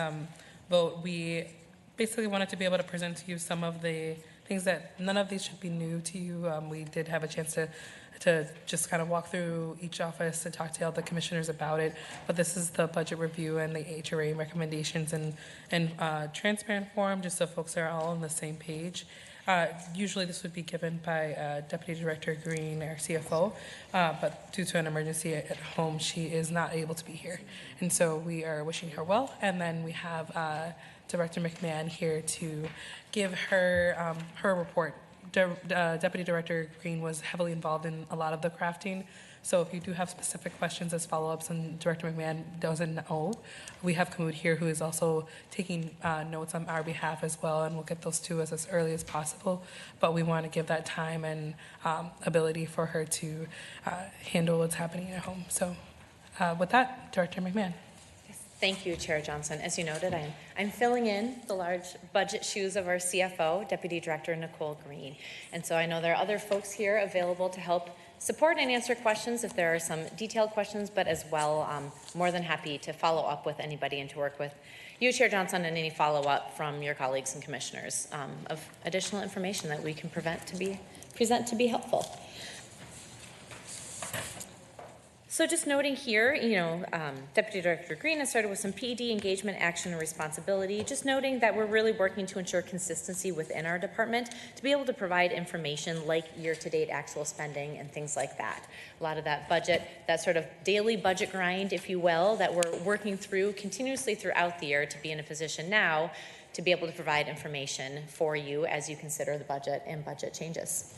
S1: vote, we basically wanted to be able to present to you some of the things that none of these should be new to you. We did have a chance to just kind of walk through each office and talk to all the commissioners about it. But this is the budget review and the HRA recommendations in transparent form, just so folks are all on the same page. Usually this would be given by Deputy Director Green, our CFO, but due to an emergency at home, she is not able to be here. And so we are wishing her well. And then we have Director McMahon here to give her her report. Deputy Director Green was heavily involved in a lot of the crafting. So if you do have specific questions as follow-ups and Director McMahon doesn't know, we have Kamud here who is also taking notes on our behalf as well, and we'll get those to us as early as possible. But we want to give that time and ability for her to handle what's happening at home. So with that, Director McMahon.
S9: Thank you, Chair Johnson. As you noted, I'm filling in the large budget shoes of our CFO, Deputy Director Nicole Green. And so I know there are other folks here available to help support and answer questions if there are some detailed questions, but as well, more than happy to follow up with anybody and to work with you, Chair Johnson, and any follow-up from your colleagues and commissioners of additional information that we can present to be helpful. So just noting here, Deputy Director Green has started with some PD engagement, action, and responsibility. Just noting that we're really working to ensure consistency within our department to be able to provide information like year-to-date actual spending and things like that. A lot of that budget, that sort of daily budget grind, if you will, that we're working through continuously throughout the year to be in a position now to be able to provide information for you as you consider the budget and budget changes.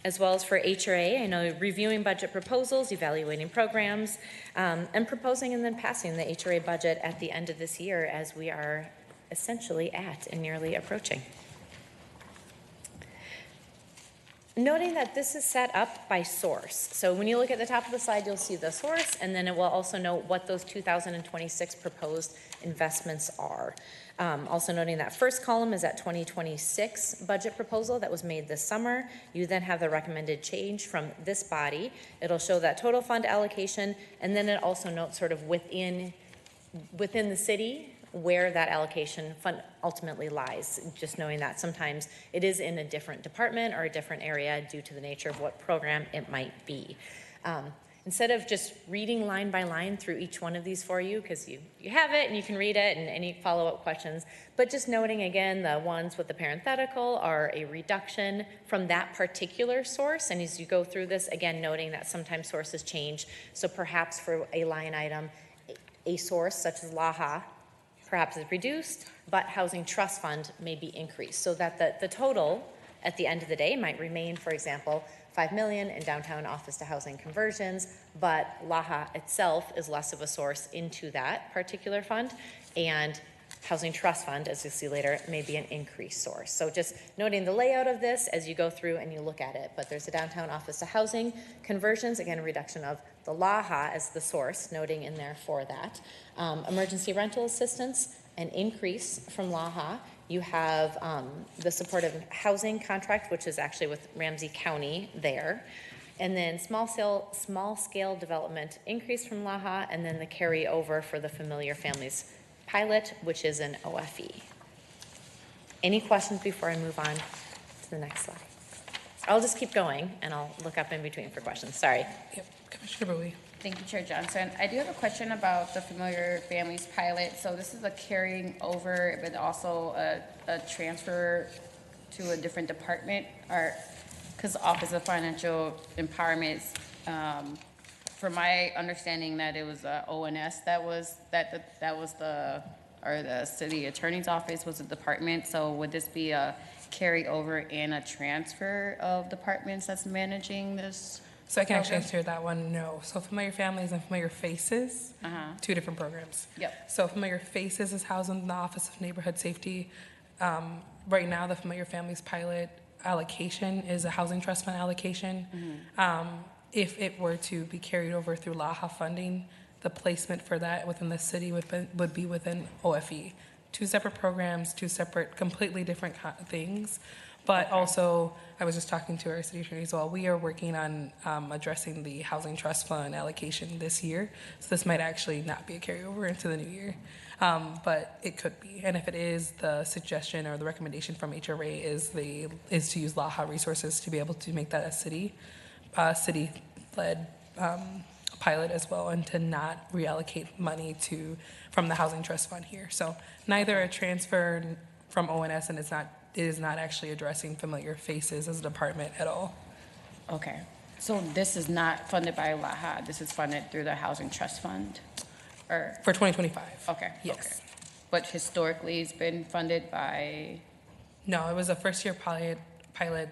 S9: As well as for HRA, I know reviewing budget proposals, evaluating programs, and proposing and then passing the HRA budget at the end of this year as we are essentially at and nearly approaching. Noting that this is set up by source. So when you look at the top of the slide, you'll see the source, and then it will also note what those 2026 proposed investments are. Also noting that first column is that 2026 budget proposal that was made this summer. You then have the recommended change from this body. It'll show that total fund allocation, and then it also notes sort of within the city where that allocation fund ultimately lies, just knowing that sometimes it is in a different department or a different area due to the nature of what program it might be. Instead of just reading line by line through each one of these for you, because you have it and you can read it and any follow-up questions, but just noting again, the ones with the parenthetical are a reduction from that particular source. And as you go through this, again, noting that sometimes sources change. So perhaps for a line item, a source such as LAHA perhaps is reduced, but housing trust fund may be increased. So that the total at the end of the day might remain, for example, $5 million in downtown office to housing conversions, but LAHA itself is less of a source into that particular fund, and housing trust fund, as you'll see later, may be an increased source. So just noting the layout of this as you go through and you look at it, but there's a downtown office to housing conversions, again, a reduction of the LAHA as the source, noting in there for that. Emergency rental assistance, an increase from LAHA. You have the supportive housing contract, which is actually with Ramsey County there. And then small scale development increase from LAHA, and then the carryover for the Familiar Families pilot, which is an OFE. Any questions before I move on to the next slide? I'll just keep going and I'll look up in between for questions. Sorry.
S1: Yep, Commissioner Bowie.
S7: Thank you, Chair Johnson. I do have a question about the Familiar Families pilot. So this is a carrying over, but also a transfer to a different department, or because Office of Financial Empowerment, from my understanding that it was ONS that was the city attorney's office was a department. So would this be a carryover and a transfer of departments that's managing this?
S1: So I can actually answer that one, no. So Familiar Families and Familiar Faces, two different programs.
S7: Yep.
S1: So Familiar Faces is housed in the Office of Neighborhood Safety. Right now, the Familiar Families pilot allocation is a housing trust fund allocation. If it were to be carried over through LAHA funding, the placement for that within the city would be within OFE. Two separate programs, two separate, completely different things. But also, I was just talking to our city attorney as well. We are working on addressing the housing trust fund allocation this year. So this might actually not be a carryover into the new year, but it could be. And if it is, the suggestion or the recommendation from HRA is to use LAHA resources to be able to make that a city-led pilot as well, and to not reallocate money from the housing trust fund here. So neither a transfer from ONS, and it is not actually addressing Familiar Faces as a department at all.
S7: Okay. So this is not funded by LAHA. This is funded through the Housing Trust Fund? Or
S1: For 2025.
S7: Okay.
S1: Yes.
S7: Okay. But historically, it's been funded by?
S1: No, it was a first-year pilot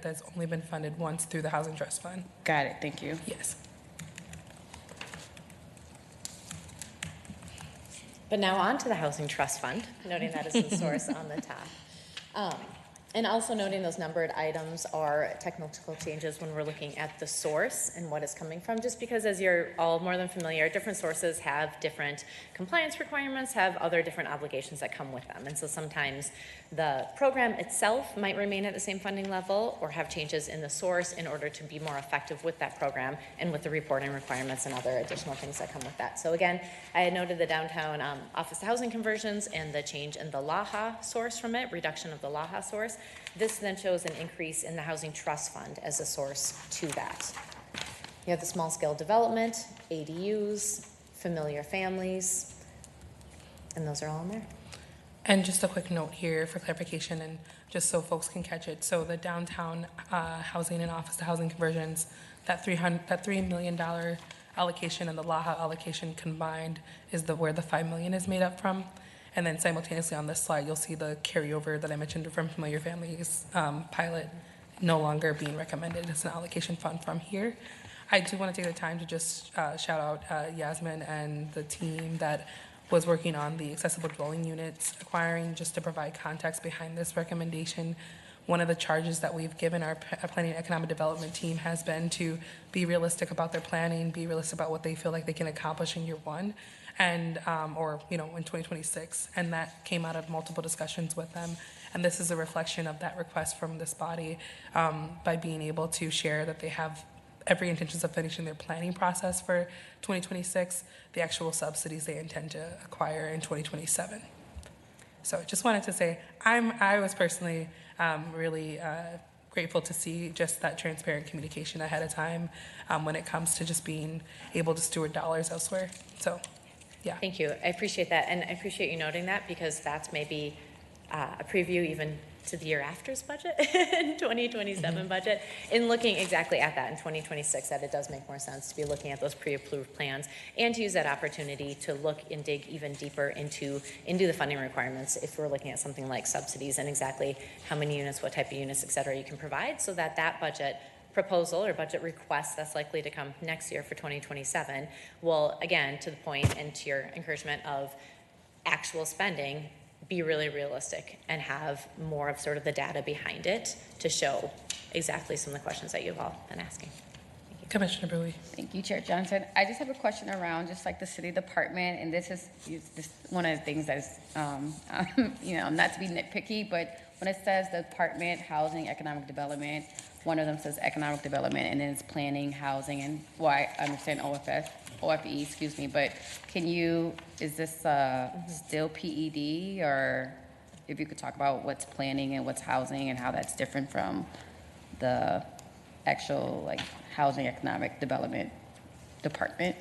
S1: that's only been funded once through the Housing Trust Fund.
S7: Got it. Thank you.
S1: Yes.
S9: But now on to the Housing Trust Fund, noting that is the source on the top. And also noting those numbered items are technical changes when we're looking at the source and what it's coming from, just because as you're all more than familiar, different sources have different compliance requirements, have other different obligations that come with them. And so sometimes the program itself might remain at the same funding level or have changes in the source in order to be more effective with that program and with the reporting requirements and other additional things that come with that. So again, I had noted the downtown office to housing conversions and the change in the LAHA source from it, reduction of the LAHA source. This then shows an increase in the Housing Trust Fund as a source to that. You have the small scale development, ADUs, familiar families, and those are all in there.
S1: And just a quick note here for clarification and just so folks can catch it. So the downtown housing and office to housing conversions, that $3 million allocation and the LAHA allocation combined is where the $5 million is made up from. And then simultaneously on this slide, you'll see the carryover that I mentioned from Familiar Families pilot no longer being recommended. It's an allocation fund from here. I do want to take the time to just shout out Yasmin and the team that was working on the accessible dwelling units acquiring, just to provide context behind this recommendation. One of the charges that we've given our planning and economic development team has been to be realistic about their planning, be realistic about what they feel like they can accomplish in year one, and or in 2026. And that came out of multiple discussions with them. And this is a reflection of that request from this body by being able to share that they have every intentions of finishing their planning process for 2026, the actual subsidies they intend to acquire in 2027. So I just wanted to say I was personally really grateful to see just that transparent communication ahead of time when it comes to just being able to steward dollars elsewhere. So, yeah.
S9: Thank you. I appreciate that. And I appreciate you noting that because that's maybe a preview even to the year after's budget, 2027 budget, in looking exactly at that in 2026, that it does make more sense to be looking at those pre-approved plans and to use that opportunity to look and dig even deeper into the funding requirements if we're looking at something like subsidies and exactly how many units, what type of units, et cetera, you can provide so that that budget proposal or budget request that's likely to come next year for 2027 will, again, to the point and to your encouragement of actual spending, be really realistic and have more of sort of the data behind it to show exactly some of the questions that you've all been asking. Thank you.
S1: Commissioner Bowie.
S7: Thank you, Chair Johnson. I just have a question around just like the city department, and this is just one of the things that is, not to be nitpicky, but when it says the department, housing, economic development, one of them says economic development, and then it's planning, housing, and I understand OFE, excuse me, but is this still PED, or if you could talk about what's planning and what's housing and how that's different from the actual housing economic development department?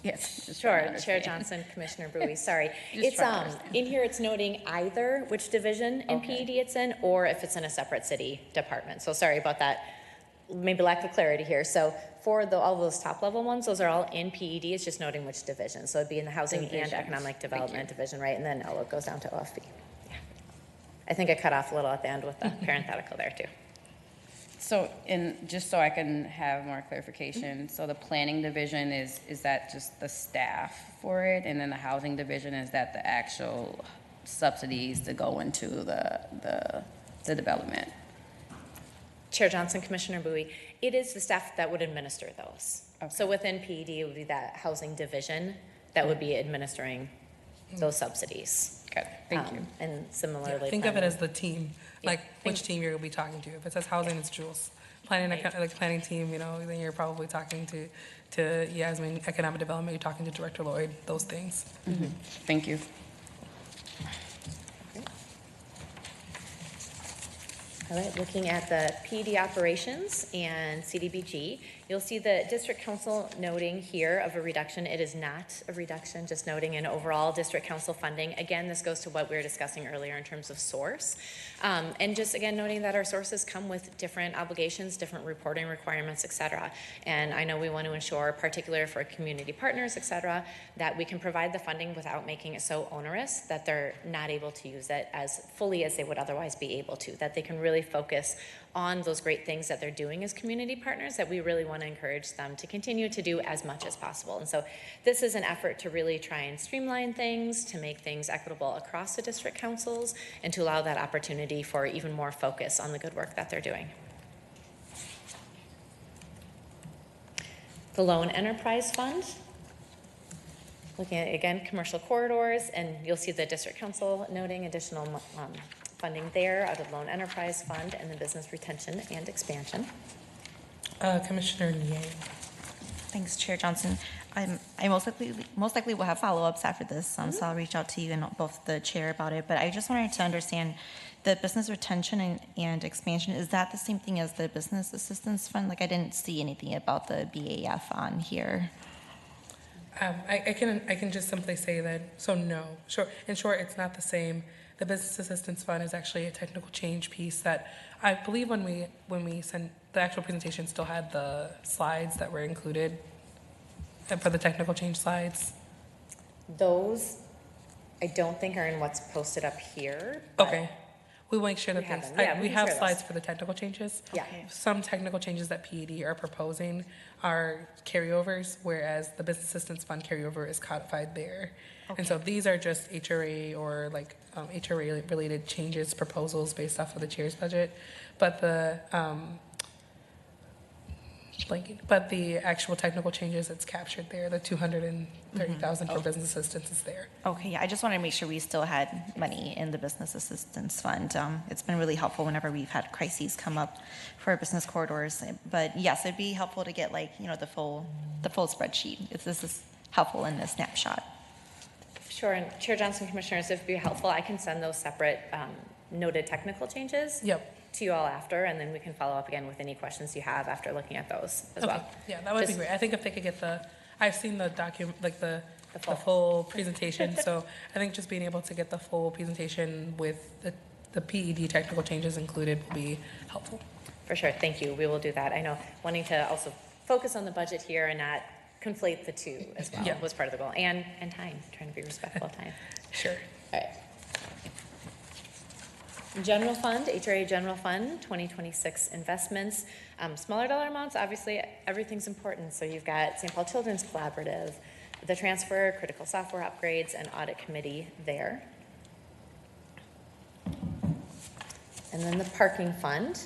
S7: Yes. just trying to
S9: Sure, Chair
S7: understand.
S9: Johnson, Commissioner Bowie, sorry.
S7: Just
S9: It's,
S7: trying to understand.
S9: in here it's noting either which division in
S7: Okay.
S9: PED it's in, or if it's in a separate city department. So sorry about that, maybe lack of clarity here. So for all those top level ones, those are all in PED, it's just noting which division. So it'd be in the Housing and
S7: Divisions.
S9: Economic
S7: Thank
S9: Development
S7: you.
S9: Division, right? And then it goes down to OFB. Yeah. I think I cut off a little at the end with the parenthetical there too.
S7: So, just so I can have more clarification, so the planning division is that just the staff for it, and then the housing division, is that the actual subsidies to go into the development?
S9: Chair Johnson, Commissioner Bowie, it is the staff that would administer those.
S7: Okay.
S9: So within PED, it would be that housing division that would be administering those subsidies.
S7: Got it. Thank you.
S9: And similarly.
S1: Yeah, think of it
S9: planning.
S1: as the team,
S9: Yeah,
S1: like which team you're going to be talking to. If it says housing, it's Jules. Planning, planning team, then you're probably talking to Yasmin. Economic development, you're talking to Director Lloyd, those things.
S7: Thank you.
S9: All right, looking at the PD operations and CDBG, you'll see the district council noting here of a reduction. It is not a reduction, just noting an overall district council funding. Again, this goes to what we were discussing earlier in terms of source. And just again, noting that our sources come with different obligations, different reporting requirements, et cetera. And I know we want to ensure, particularly for community partners, et cetera, that we can provide the funding without making it so onerous that they're not able to use it as fully as they would otherwise be able to, that they can really really focus on those great things that they're doing as community partners that we really want to encourage them to continue to do as much as possible. And so this is an effort to really try and streamline things, to make things equitable across the district councils, and to allow that opportunity for even more focus on the good work that they're doing. The Loan Enterprise Fund, looking at, again, commercial corridors, and you'll see the district council noting additional funding there out of Loan Enterprise Fund and the Business Retention and Expansion.
S1: Commissioner Yang.
S8: Thanks, Chair Johnson. I most likely will have follow-ups after this, so I'll reach out to you and both the chair about it. But I just wanted to understand the business retention and expansion. Is that the same thing as the business assistance fund? Like, I didn't see anything about the BAF on here.
S1: I can just simply say that. So no, sure. In short, it's not the same. The business assistance fund is actually a technical change piece that I believe when we sent the actual presentation still had the slides that were included for the technical change slides.
S9: Those, I don't think are in what's posted up here. But
S1: Okay. We'll make sure that
S9: We have them. Yeah,
S1: we
S9: we can
S1: have
S9: share
S1: slides
S9: those.
S1: for the technical changes.
S9: Yeah.
S1: Some technical changes that PED are proposing are carryovers, whereas the business assistance fund carryover is codified there. And so these are just HRA or like HRA related changes, proposals based off of the chair's budget. But the the actual technical changes, it's captured there. The 230,000 for business assistance is there.
S8: Okay, yeah, I just wanted to make sure we still had money in the business assistance fund. It's been really helpful whenever we've had crises come up for our business corridors. But yes, it'd be helpful to get the full spreadsheet if this is helpful in this snapshot.
S9: Sure, and Chair Johnson, Commissioners, if it'd be helpful, I can send those separate noted technical changes to you all after, and then we can follow up again with any questions you have after looking at those as well.
S1: Yeah, that would be great. I think if they could get I've seen the document, like the full presentation, so I think just being able to get the full presentation with the PED technical changes included will be helpful.
S9: For sure, thank you. We will do that. I know wanting to also focus on the budget here and not conflate the two as well was part of the goal, and time, trying to be respectful of time.
S1: Sure.
S9: All right. General Fund, HRA General Fund, 2026 investments. Smaller dollar amounts, obviously everything's important. So you've got St. Paul Children's Collaborative, the transfer, critical software upgrades, and audit committee there. And then the parking fund.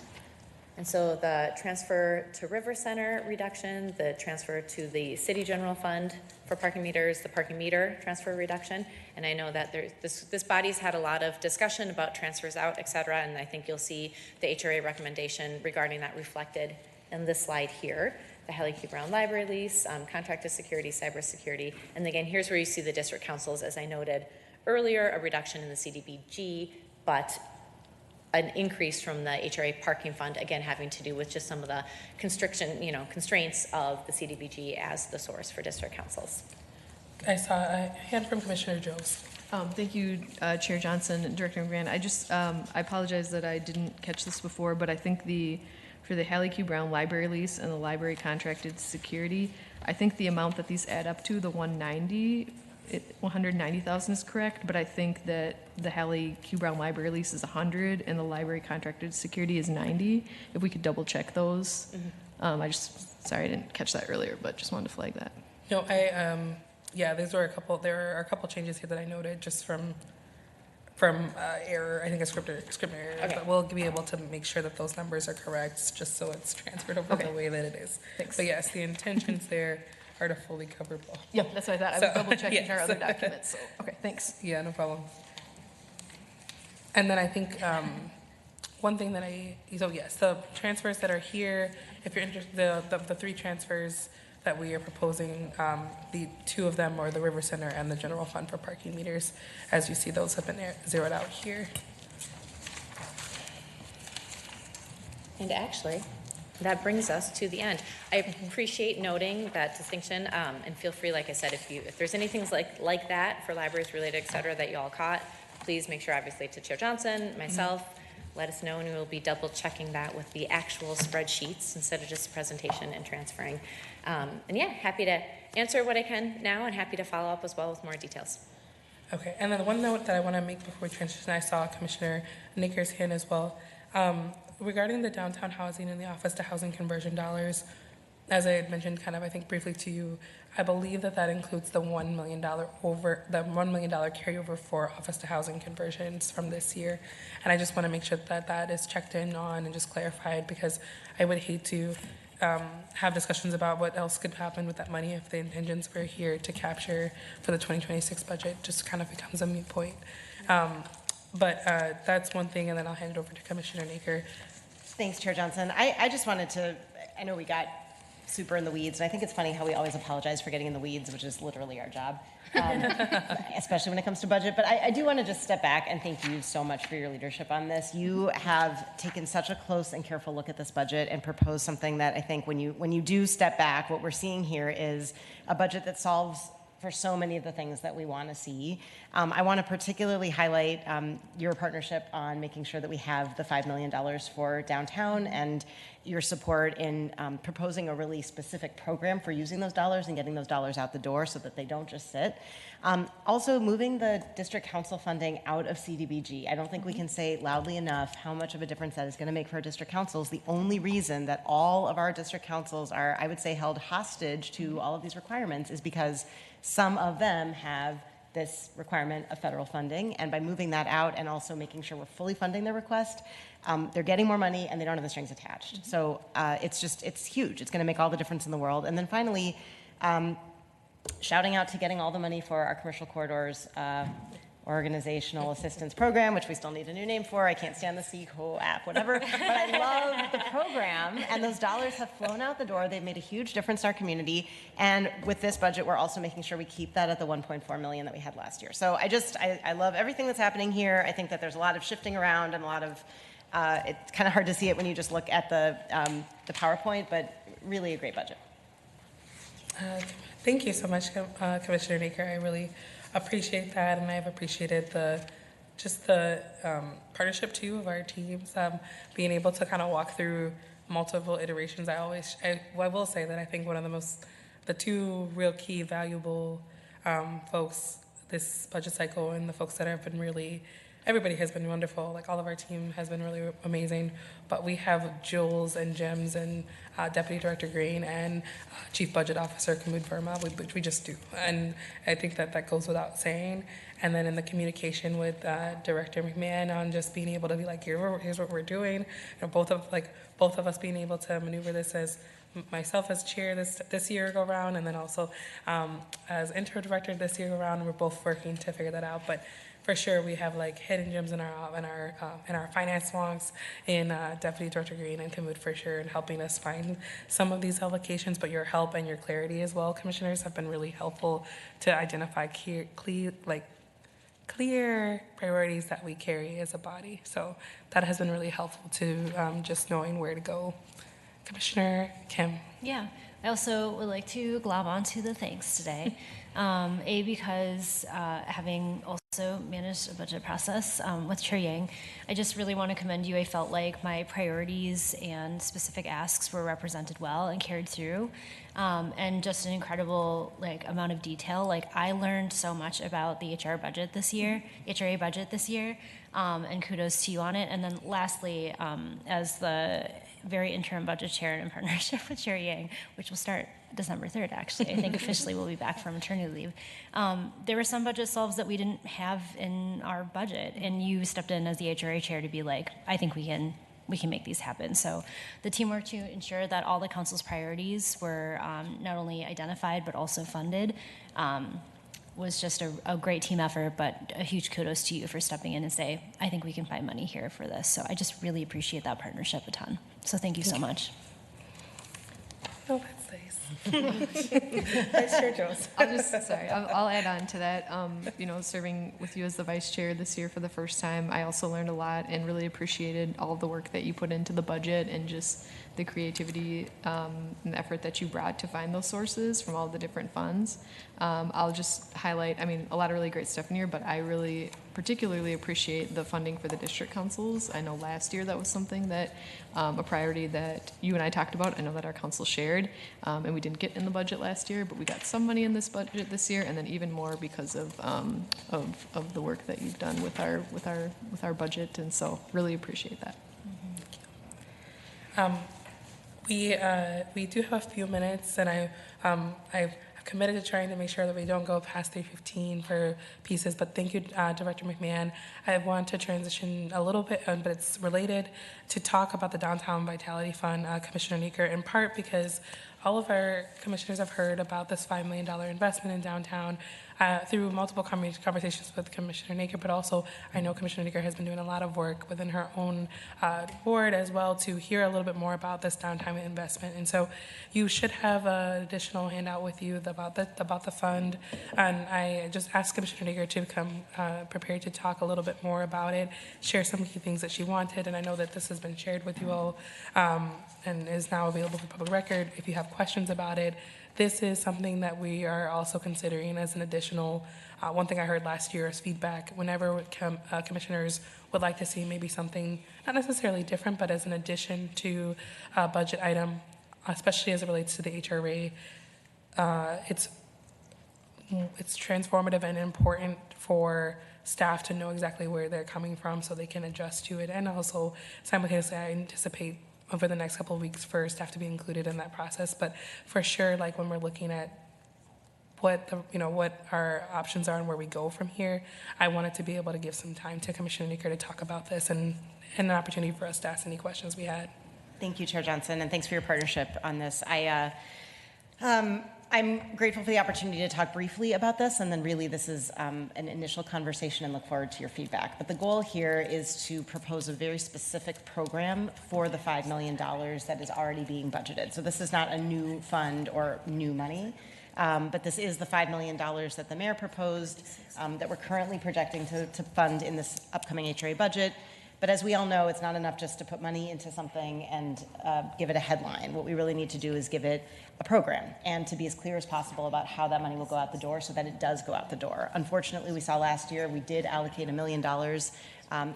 S9: And so the transfer to River Center reduction, the transfer to the City General Fund for parking meters, the parking meter transfer reduction. And I know that this body's had a lot of discussion about transfers out, et cetera, and I think you'll see the HRA recommendation regarding that reflected in this slide here. The Hallie Q. Brown Library lease, contracted security, cybersecurity. And again, here's where you see the district councils, as I noted earlier, a reduction in the CDBG, but an increase from the HRA parking fund, again, having to do with just some of the constraints of the CDBG as the source for district councils.
S1: I saw a hand from Commissioner Jones.
S10: Thank you, Chair Johnson and Director Grant. I apologize that I didn't catch this before, but I think for the Hallie Q. Brown library lease and the library contracted security, I think the amount that these add up to, the 190,000 is correct, but I think that the Hallie Q. Brown library lease is 100 and the library contracted security is 90. If we could double check those. Sorry I didn't catch that earlier, but just wanted to flag that.
S1: No, there are a couple changes here that I noted just from error, I think a script error, but we'll be able to make sure that those numbers are correct, just so it's transferred over the way that it is.
S10: Thanks.
S1: But yes, the intentions there are to fully cover both.
S10: Yeah, that's what I thought. I was double checking our other documents. So, okay, thanks.
S1: Yeah, no problem. And then I think one thing that the transfers that are here, if you're interested, the three transfers that we are proposing, the two of them are the River Center and the General Fund for parking meters. As you see, those have been zeroed out here.
S9: And actually, that brings us to the end. I appreciate noting that distinction, and feel free, like I said, if there's anything like that for libraries related, et cetera, that you all caught, please make sure, obviously, to Chair Johnson, myself, let us know, and we will be double checking that with the actual spreadsheets instead of just presentation and transferring. And yeah, happy to answer what I can now and happy to follow up as well with more details.
S1: Okay, and then one note that I want to make before we transition, I saw Commissioner Nicker's hand as well. Regarding the downtown housing and the office to housing conversion dollars, as I had mentioned kind of, I think briefly to you, I believe that that includes the $1 million carryover for office to housing conversions from this year. And I just want to make sure that that is checked in on and just clarified, because I would hate to have discussions about what else could happen with that money if the intentions were here to capture for the 2026 budget just kind of becomes a moot point. But that's one thing, and then I'll hand it over to Commissioner Naker.
S5: Thanks, Chair Johnson. I just wanted to, I know we got super in the weeds, and I think it's funny how we always apologize for getting in the weeds, which is literally our job, especially when it comes to budget. But I do want to just step back and thank you so much for your leadership on this. You have taken such a close and careful look at this budget and proposed something that I think when you do step back, what we're seeing here is a budget that solves for so many of the things that we want to see. I want to particularly highlight your partnership on making sure that we have the $5 million for downtown, and your support in proposing a really specific program for using those dollars and getting those dollars out the door so that they don't just sit. Also, moving the district council funding out of CDBG. I don't think we can say loudly enough how much of a difference that is going to make for our district councils. The only reason that all of our district councils are, I would say, held hostage to all of these requirements is because some of them have this requirement of federal funding, and by moving that out and also making sure we're fully funding their request, they're getting more money and they don't have the strings attached. So it's huge. It's going to make all the difference in the world. And then finally, shouting out to getting all the money for our commercial corridors organizational assistance program, which we still need a new name for. I can't stand the CECO app, whatever. But I love the program, and those dollars have flown out the door. They've made a huge difference in our community. And with this budget, we're also making sure we keep that at the $1.4 million that we had last year. So I love everything that's happening here. I think that there's a lot of shifting around and a lot of, it's kind of hard to see it when you just look at the PowerPoint, but really a great budget.
S1: Thank you so much, Commissioner Naker. I really appreciate that, and I've appreciated the partnership too of our teams, being able to kind of walk through multiple iterations. I will say that I think one of the two real key valuable folks this budget cycle, and the folks that have been really, everybody has been wonderful. Like all of our team has been really amazing, but we have jewels and gems and Deputy Director Green and Chief Budget Officer Kamud Verma, which we just do. And I think that goes without saying. And then in the communication with Director McMahon on just being able to be like, here's what we're doing. And both of us being able to maneuver this as myself as chair this year go round, and then also as interim director this year go round. And we're both working to figure that out. But for sure, we have like hidden gems in our finance wonks in Deputy Director Green and Kamud for sure, and helping us find some of these allocations. But your help and your clarity as well, commissioners, have been really helpful to identify clear priorities that we carry as a body. So that has been really helpful to just knowing where to go. Commissioner Kim.
S11: Yeah, I also would like to glob onto the thanks today. Because having also managed a budget process with Chair Yang, I just really want to commend you. I felt like my priorities and specific asks were represented well and carried through, and just an incredible amount of detail. I learned so much about the HRA budget this year, and kudos to you on it. And then lastly, as the very interim budget chair in partnership with Chair Yang, which will start December 3rd, actually. I think officially we'll be back from maternity leave. There were some budget solves that we didn't have in our budget, and you stepped in as the HRA chair to be like, I think we can make these happen. So the teamwork to ensure that all the council's priorities were not only identified but also funded was just a great team effort, but a huge kudos to you for stepping in and say, I think we can find money here for this. So I just really appreciate that partnership a ton. So thank you so much.
S1: Oh, that's nice. Vice Chair Jones.
S10: I'll add on to that. Serving with you as the vice chair this year for the first time, I also learned a lot and really appreciated all of the work that you put into the budget and just the creativity and the effort that you brought to find those sources from all the different funds. I'll just highlight, a lot of really great stuff in here, but I really particularly appreciate the funding for the district councils. I know last year that was something that, a priority that you and I talked about. I know that our council shared, and we didn't get in the budget last year, but we got some money in this budget this year, and then even more because of the work that you've done with our budget, and so really appreciate that.
S1: We do have a few minutes, and I've committed to trying to make sure that we don't go past 3:15 for pieces. But thank you, Director McMahon. I want to transition a little bit, but it's related, to talk about the Downtown Vitality Fund, Commissioner Meeker, in part because all of our commissioners have heard about this $5 million investment in downtown through multiple conversations with Commissioner Naker, but also I know Commissioner Naker has been doing a lot of work within her own board as well to hear a little bit more about this downtown investment. And so you should have an additional handout with you about the fund. And I just asked Commissioner Naker to come prepared to talk a little bit more about it, share some key things that she wanted. And I know that this has been shared with you all and is now available for public record. If you have questions about it, this is something that we are also considering as an additional, one thing I heard last year is feedback. Whenever commissioners would like to see maybe something, not necessarily different, but as an addition to a budget item, especially as it relates to the HRA, it's transformative and important for staff to know exactly where they're coming from so they can adjust to it. And also simultaneously, I anticipate over the next couple of weeks for staff to be included in that process. But for sure, like when we're looking at what our options are and where we go from here, I wanted to be able to give some time to Commissioner Meeker to talk about this and an opportunity for us to ask any questions we had.
S5: Thank you, Chair Johnson, and thanks for your partnership on this. I'm grateful for the opportunity to talk briefly about this, and then really this is an initial conversation and look forward to your feedback. But the goal here is to propose a very specific program for the $5 million that is already being budgeted. So this is not a new fund or new money, but this is the $5 million that the mayor proposed that we're currently projecting to fund in this upcoming HRA budget. But as we all know, it's not enough just to put money into something and give it a headline. What we really need to do is give it a program and to be as clear as possible about how that money will go out the door so that it does go out the door. Unfortunately, we saw last year we did allocate $1 million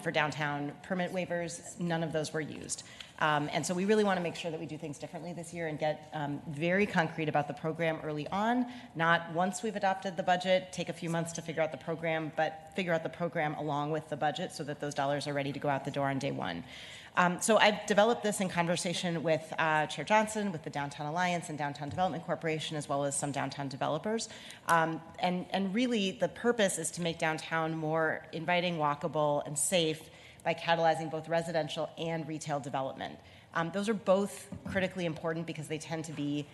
S5: for downtown permit waivers. None of those were used. And so we really want to make sure that we do things differently this year and get very concrete about the program early on, not once we've adopted the budget, take a few months to figure out the program, but figure out the program along with the budget so that those dollars are ready to go out the door on day one. So I've developed this in conversation with Chair Johnson, with the Downtown Alliance and Downtown Development Corporation, as well as some downtown developers. And really the purpose is to make downtown more inviting, walkable, and safe by catalyzing both residential and retail development. Those are both critically important because they tend to be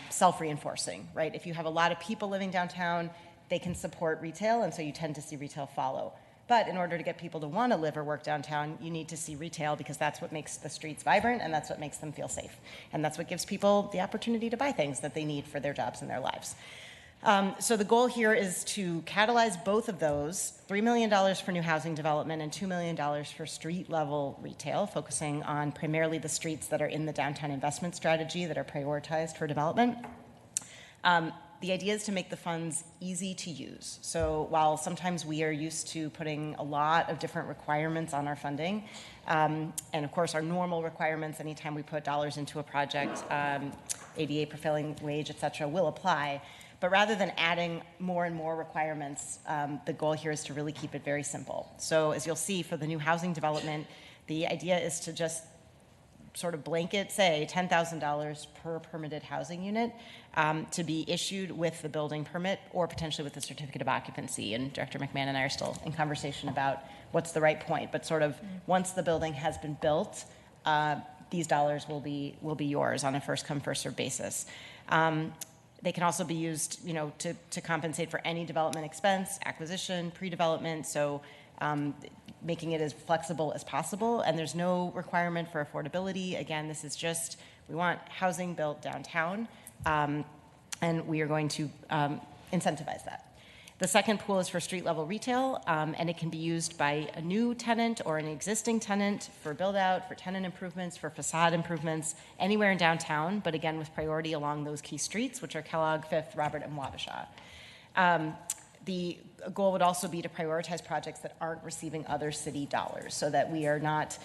S5: self-reinforcing, right? If you have a lot of people living downtown, they can support retail, and so you tend to see retail follow. But in order to get people to want to live or work downtown, you need to see retail because that's what makes the streets vibrant and that's what makes them feel safe. And that's what gives people the opportunity to buy things that they need for their jobs and their lives. So the goal here is to catalyze both of those, $3 million for new housing development and $2 million for street level retail, focusing on primarily the streets that are in the downtown investment strategy that are prioritized for development. The idea is to make the funds easy to use. So while sometimes we are used to putting a lot of different requirements on our funding, and of course our normal requirements anytime we put dollars into a project, ADA prevailing wage, et cetera, will apply. But rather than adding more and more requirements, the goal here is to really keep it very simple. So as you'll see for the new housing development, the idea is to just sort of blanket say $10,000 per permitted housing unit to be issued with the building permit or potentially with the certificate of occupancy. And Director McMahon and I are still in conversation about what's the right point. But sort of once the building has been built, these dollars will be yours on a first come first served basis. They can also be used, to compensate for any development expense, acquisition, pre-development. So making it as flexible as possible, and there's no requirement for affordability. Again, this is just, we want housing built downtown, and we are going to incentivize that. The second pool is for street level retail, and it can be used by a new tenant or an existing tenant for build out, for tenant improvements, for facade improvements, anywhere in downtown, but again with priority along those key streets, which are Kellogg, Fifth, Robert, and Wabasha. The goal would also be to prioritize projects that aren't receiving other city dollars so that we are not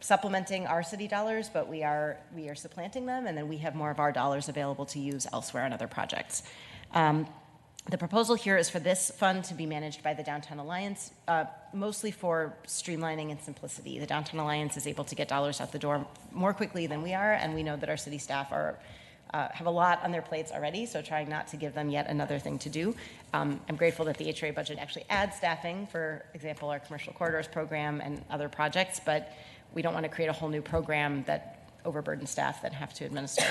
S5: supplementing our city dollars, but we are supplanting them, and then we have more of our dollars available to use elsewhere on other projects. The proposal here is for this fund to be managed by the Downtown Alliance, mostly for streamlining and simplicity. The Downtown Alliance is able to get dollars out the door more quickly than we are, and we know that our city staff have a lot on their plates already, so trying not to give them yet another thing to do. I'm grateful that the HRA budget actually adds staffing, for example, our commercial corridors program and other projects, but we don't want to create a whole new program that overburdens staff that have to administer.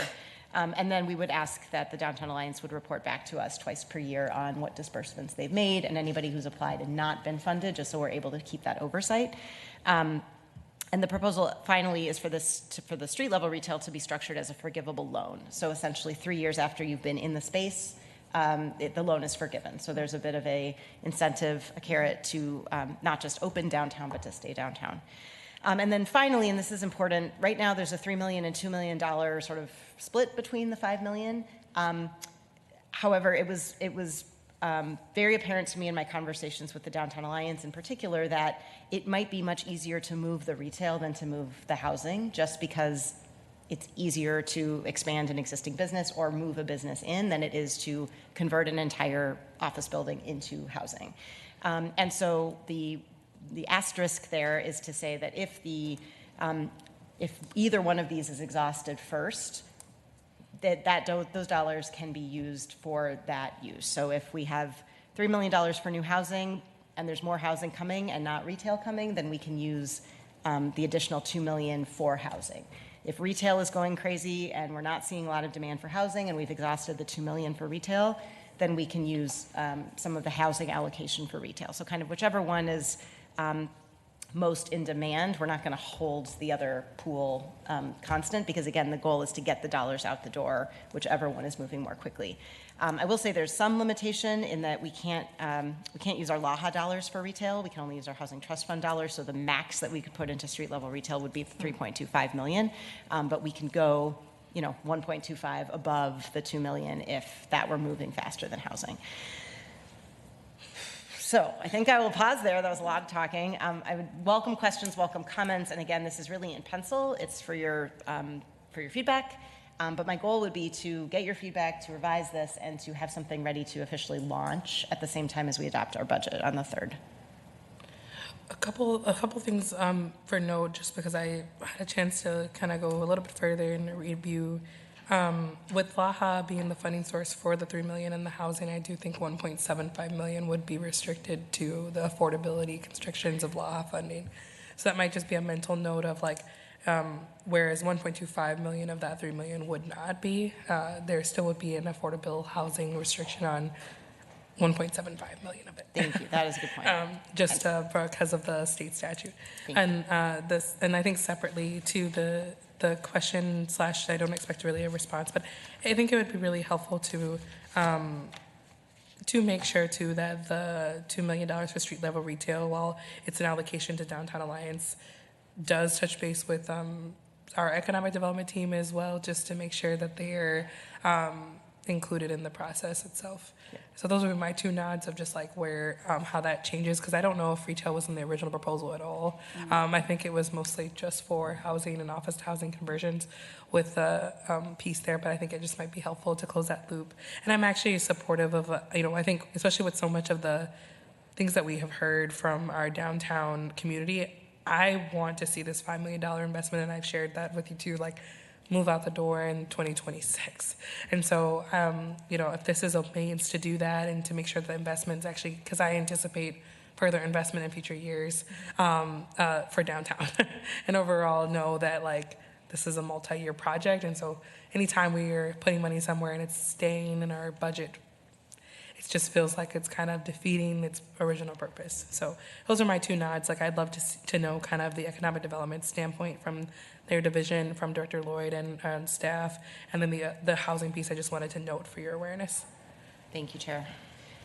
S5: And then we would ask that the Downtown Alliance would report back to us twice per year on what disbursements they've made and anybody who's applied and not been funded, just so we're able to keep that oversight. And the proposal finally is for the street level retail to be structured as a forgivable loan. So essentially 3 years after you've been in the space, the loan is forgiven. So there's a bit of a incentive, a carrot to not just open downtown, but to stay downtown. And then finally, and this is important, right now there's a $3 million and $2 million sort of split between the $5 million. However, it was very apparent to me in my conversations with the Downtown Alliance in particular that it might be much easier to move the retail than to move the housing, just because it's easier to expand an existing business or move a business in than it is to convert an entire office building into housing. And so the asterisk there is to say that if either one of these is exhausted first, those dollars can be used for that use. So if we have $3 million for new housing and there's more housing coming and not retail coming, then we can use the additional $2 million for housing. If retail is going crazy and we're not seeing a lot of demand for housing and we've exhausted the $2 million for retail, then we can use some of the housing allocation for retail. So kind of whichever one is most in demand, we're not going to hold the other pool constant, because again, the goal is to get the dollars out the door, whichever one is moving more quickly. I will say there's some limitation in that we can't use our LAHA dollars for retail. We can only use our Housing Trust Fund dollars. So the max that we could put into street level retail would be $3.25 million, but we can go 1.25 above the $2 million if that were moving faster than housing. So I think I will pause there. That was a lot of talking. I would welcome questions, welcome comments, and again, this is really in pencil. It's for your feedback, but my goal would be to get your feedback, to revise this, and to have something ready to officially launch at the same time as we adopt our budget on the 3rd.
S1: A couple things for note, just because I had a chance to kind of go a little bit further and review. With LAHA being the funding source for the $3 million in the housing, I do think $1.75 million would be restricted to the affordability constrictions of LAHA funding. So that might just be a mental note of whereas $1.25 million of that $3 million would not be, there still would be an affordable housing restriction on $1.75 million of it.
S5: Thank you. That is a good point.
S1: Just because of the state statute. And I think separately to the question / I don't expect really a response, but I think it would be really helpful to make sure too that the $2 million for street level retail, while it's an allocation to Downtown Alliance, does touch base with our economic development team as well, just to make sure that they're included in the process itself. Yeah. So those would be my two nods of just where, how that changes, because I don't know if retail was in the original proposal at all. Mm-hmm. I think it was mostly just for housing and office to housing conversions with a piece there, but I think it just might be helpful to close that loop. And I'm actually supportive of, I think, especially with so much of the things that we have heard from our downtown community, I want to see this $5 million investment, and I've shared that with you too, move out the door in 2026. And so, if this is a means to do that and to make sure the investments actually, because I anticipate further investment in future years for downtown and overall know that this is a multi-year project. And so anytime we are putting money somewhere and it's staying in our budget, it just feels like it's kind of defeating its original purpose. So those are my two nods. I'd love to know kind of the economic development standpoint from their division, from Director Lloyd and staff, and then the housing piece I just wanted to note for your awareness.
S5: Thank you, Chair.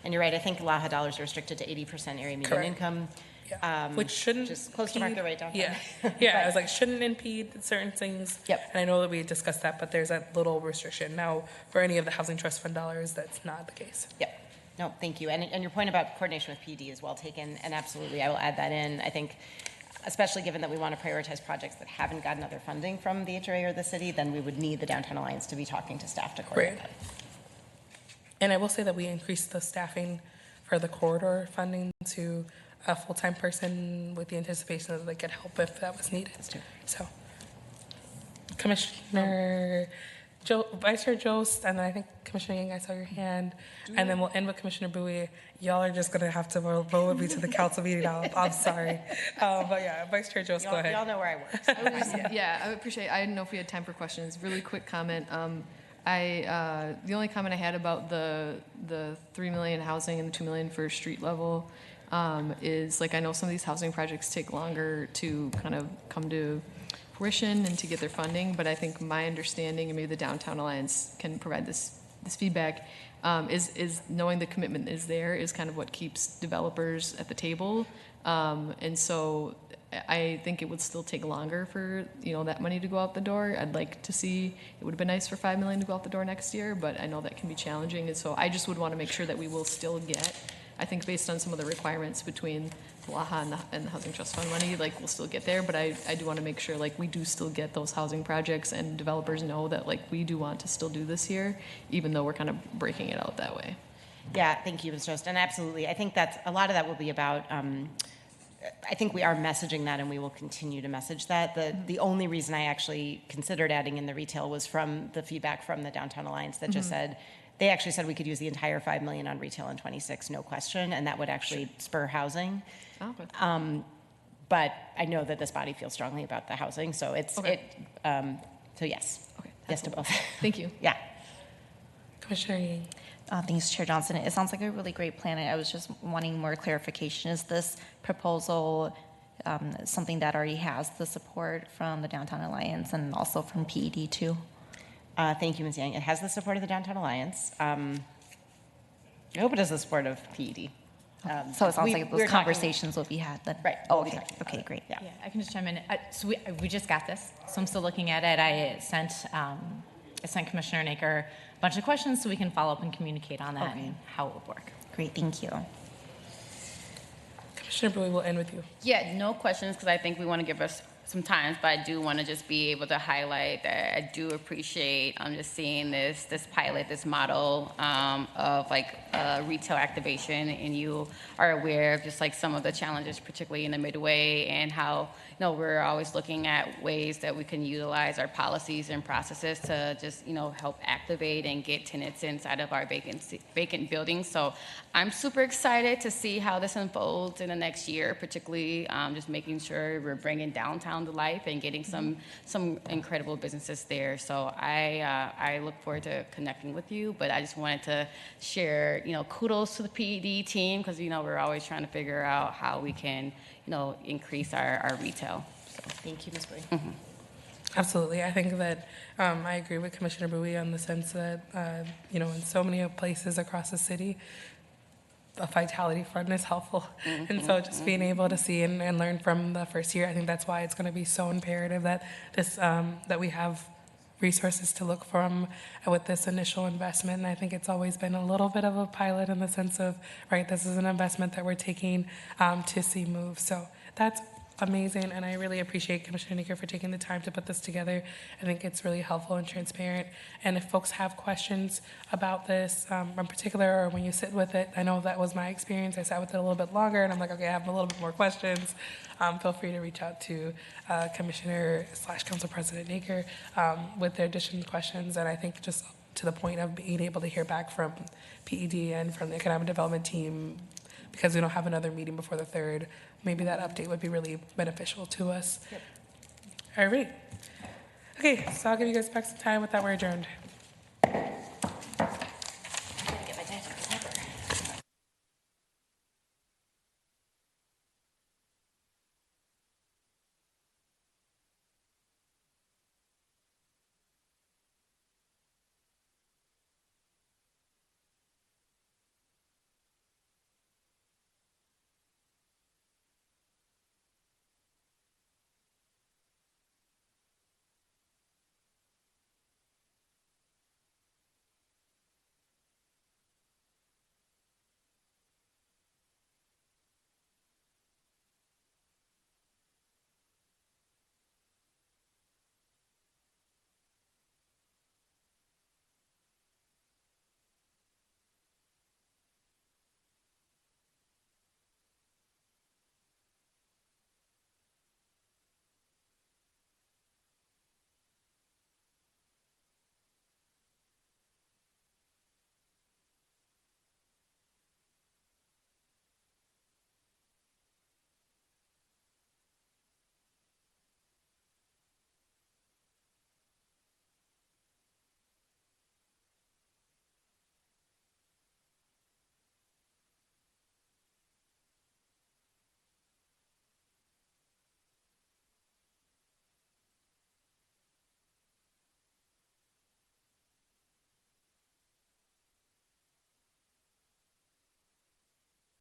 S5: And you're right, I think LAHA dollars are restricted to 80% area median income.
S1: Yeah. Which shouldn't
S5: just close to market rate downtown.
S1: Yeah. I was shouldn't impede certain things.
S5: Yep.
S1: And I know that we discussed that, but there's that little restriction. Now, for any of the Housing Trust Fund dollars, that's not the case.
S5: Yep. No, thank you. And your point about coordination with PD is well taken, and absolutely, I will add that in. I think, especially given that we want to prioritize projects that haven't gotten other funding from the HRA or the city, then we would need the Downtown Alliance to be talking to staff to coordinate that.
S1: And I will say that we increased the staffing for the corridor funding to a full-time person with the anticipation that they could help if that was needed. So, Commissioner Vice Chair Jost, and then I think Commissioner Yang, I saw your hand, and then we'll end with Commissioner Bowie. Y'all are just gonna have to vote with me to the council meeting. I'm sorry, but yeah, Vice Chair Jost, go ahead.
S5: Y'all know where I work.
S10: Yeah, I appreciate. I didn't know if we had time for questions. Really quick comment. The only comment I had about the 3 million housing and the 2 million for street level is, like, I know some of these housing projects take longer to kind of come to fruition and to get their funding, but I think my understanding, and maybe the Downtown Alliance can provide this feedback, is knowing the commitment is there is kind of what keeps developers at the table, and so I think it would still take longer for that money to go out the door. I'd like to see, it would have been nice for 5 million to go out the door next year, but I know that can be challenging, and so I just would want to make sure that we will still get, I think based on some of the requirements between LAHA and the Housing Trust Fund money, like, we'll still get there, but I do want to make sure, like, we do still get those housing projects, and developers know that, like, we do want to still do this here, even though we're kind of breaking it out that way.
S5: Yeah, thank you, Ms. Jost. And absolutely, I think that's, a lot of that will be about, I think we are messaging that, and we will continue to message that. The only reason I actually considered adding in the retail was from the feedback from the Downtown Alliance that just said, they actually said we could use the entire 5 million on retail in 26, no question, and that would actually spur housing.
S10: Oh, good.
S5: But I know that this body feels strongly about the housing, so it's,
S10: Okay.
S5: so yes.
S10: Okay.
S5: Yes to both.
S10: Thank you.
S5: Yeah.
S1: Commissioner Yang.
S8: Thanks, Chair Johnson. It sounds like a really great plan. I was just wanting more clarification. Is this proposal something that already has the support from the Downtown Alliance and also from PED too?
S5: Thank you, Ms. Yang. It has the support of the Downtown Alliance. I hope it has the support of PED.
S8: So it sounds like those
S5: we're
S8: conversations will be had then?
S5: Right.
S8: Oh,
S5: we'll be
S8: okay.
S5: talking about
S8: Okay,
S5: it.
S8: great.
S5: Yeah.
S3: Yeah, I can just chime in. So we just got this, so I'm still looking at it. I sent Commissioner Naker a bunch of questions so we can follow up and communicate on that and how it would work.
S8: Great, thank you.
S1: Commissioner Bowie, we'll end with you.
S7: Yeah, no questions, because I think we want to give us some time, but I do want to just be able to highlight that I do appreciate just seeing this pilot, this model of like retail activation, and you are aware of just like some of the challenges, particularly in the Midway, and how we're always looking at ways that we can utilize our policies and processes to just help activate and get tenants inside of our vacant buildings. So I'm super excited to see how this unfolds in the next year, particularly just making sure we're bringing downtown to life and getting some incredible businesses there. So I look forward to connecting with you, but I just wanted to share, kudos to the PED team, because we're always trying to figure out how we can increase our retail. So.
S5: Thank you, Ms. Bowie.
S1: Mm-hmm. Absolutely. I think that I agree with Commissioner Bowie on the sense that, in so many places across the city, a vitality fund is helpful. And so just being able to see and learn from the first year, I think that's why it's going to be so imperative that that we have resources to look from with this initial investment. And I think it's always been a little bit of a pilot in the sense of, right, this is an investment that we're taking to see move. So that's amazing, and I really appreciate Commissioner Naker for taking the time to put this together. I think it's really helpful and transparent. And if folks have questions about this in particular, or when you sit with it, I know that was my experience. I sat with it a little bit longer, and I'm like, okay, I have a little bit more questions. Feel free to reach out to Commissioner/Council President Naker with their additional questions. And I think just to the point of being able to hear back from PED and from the Economic Development team, because we don't have another meeting before the 3rd, maybe that update would be really beneficial to us. Yep. All right. Okay, so I'll give you guys back some time. With that, we're adjourned.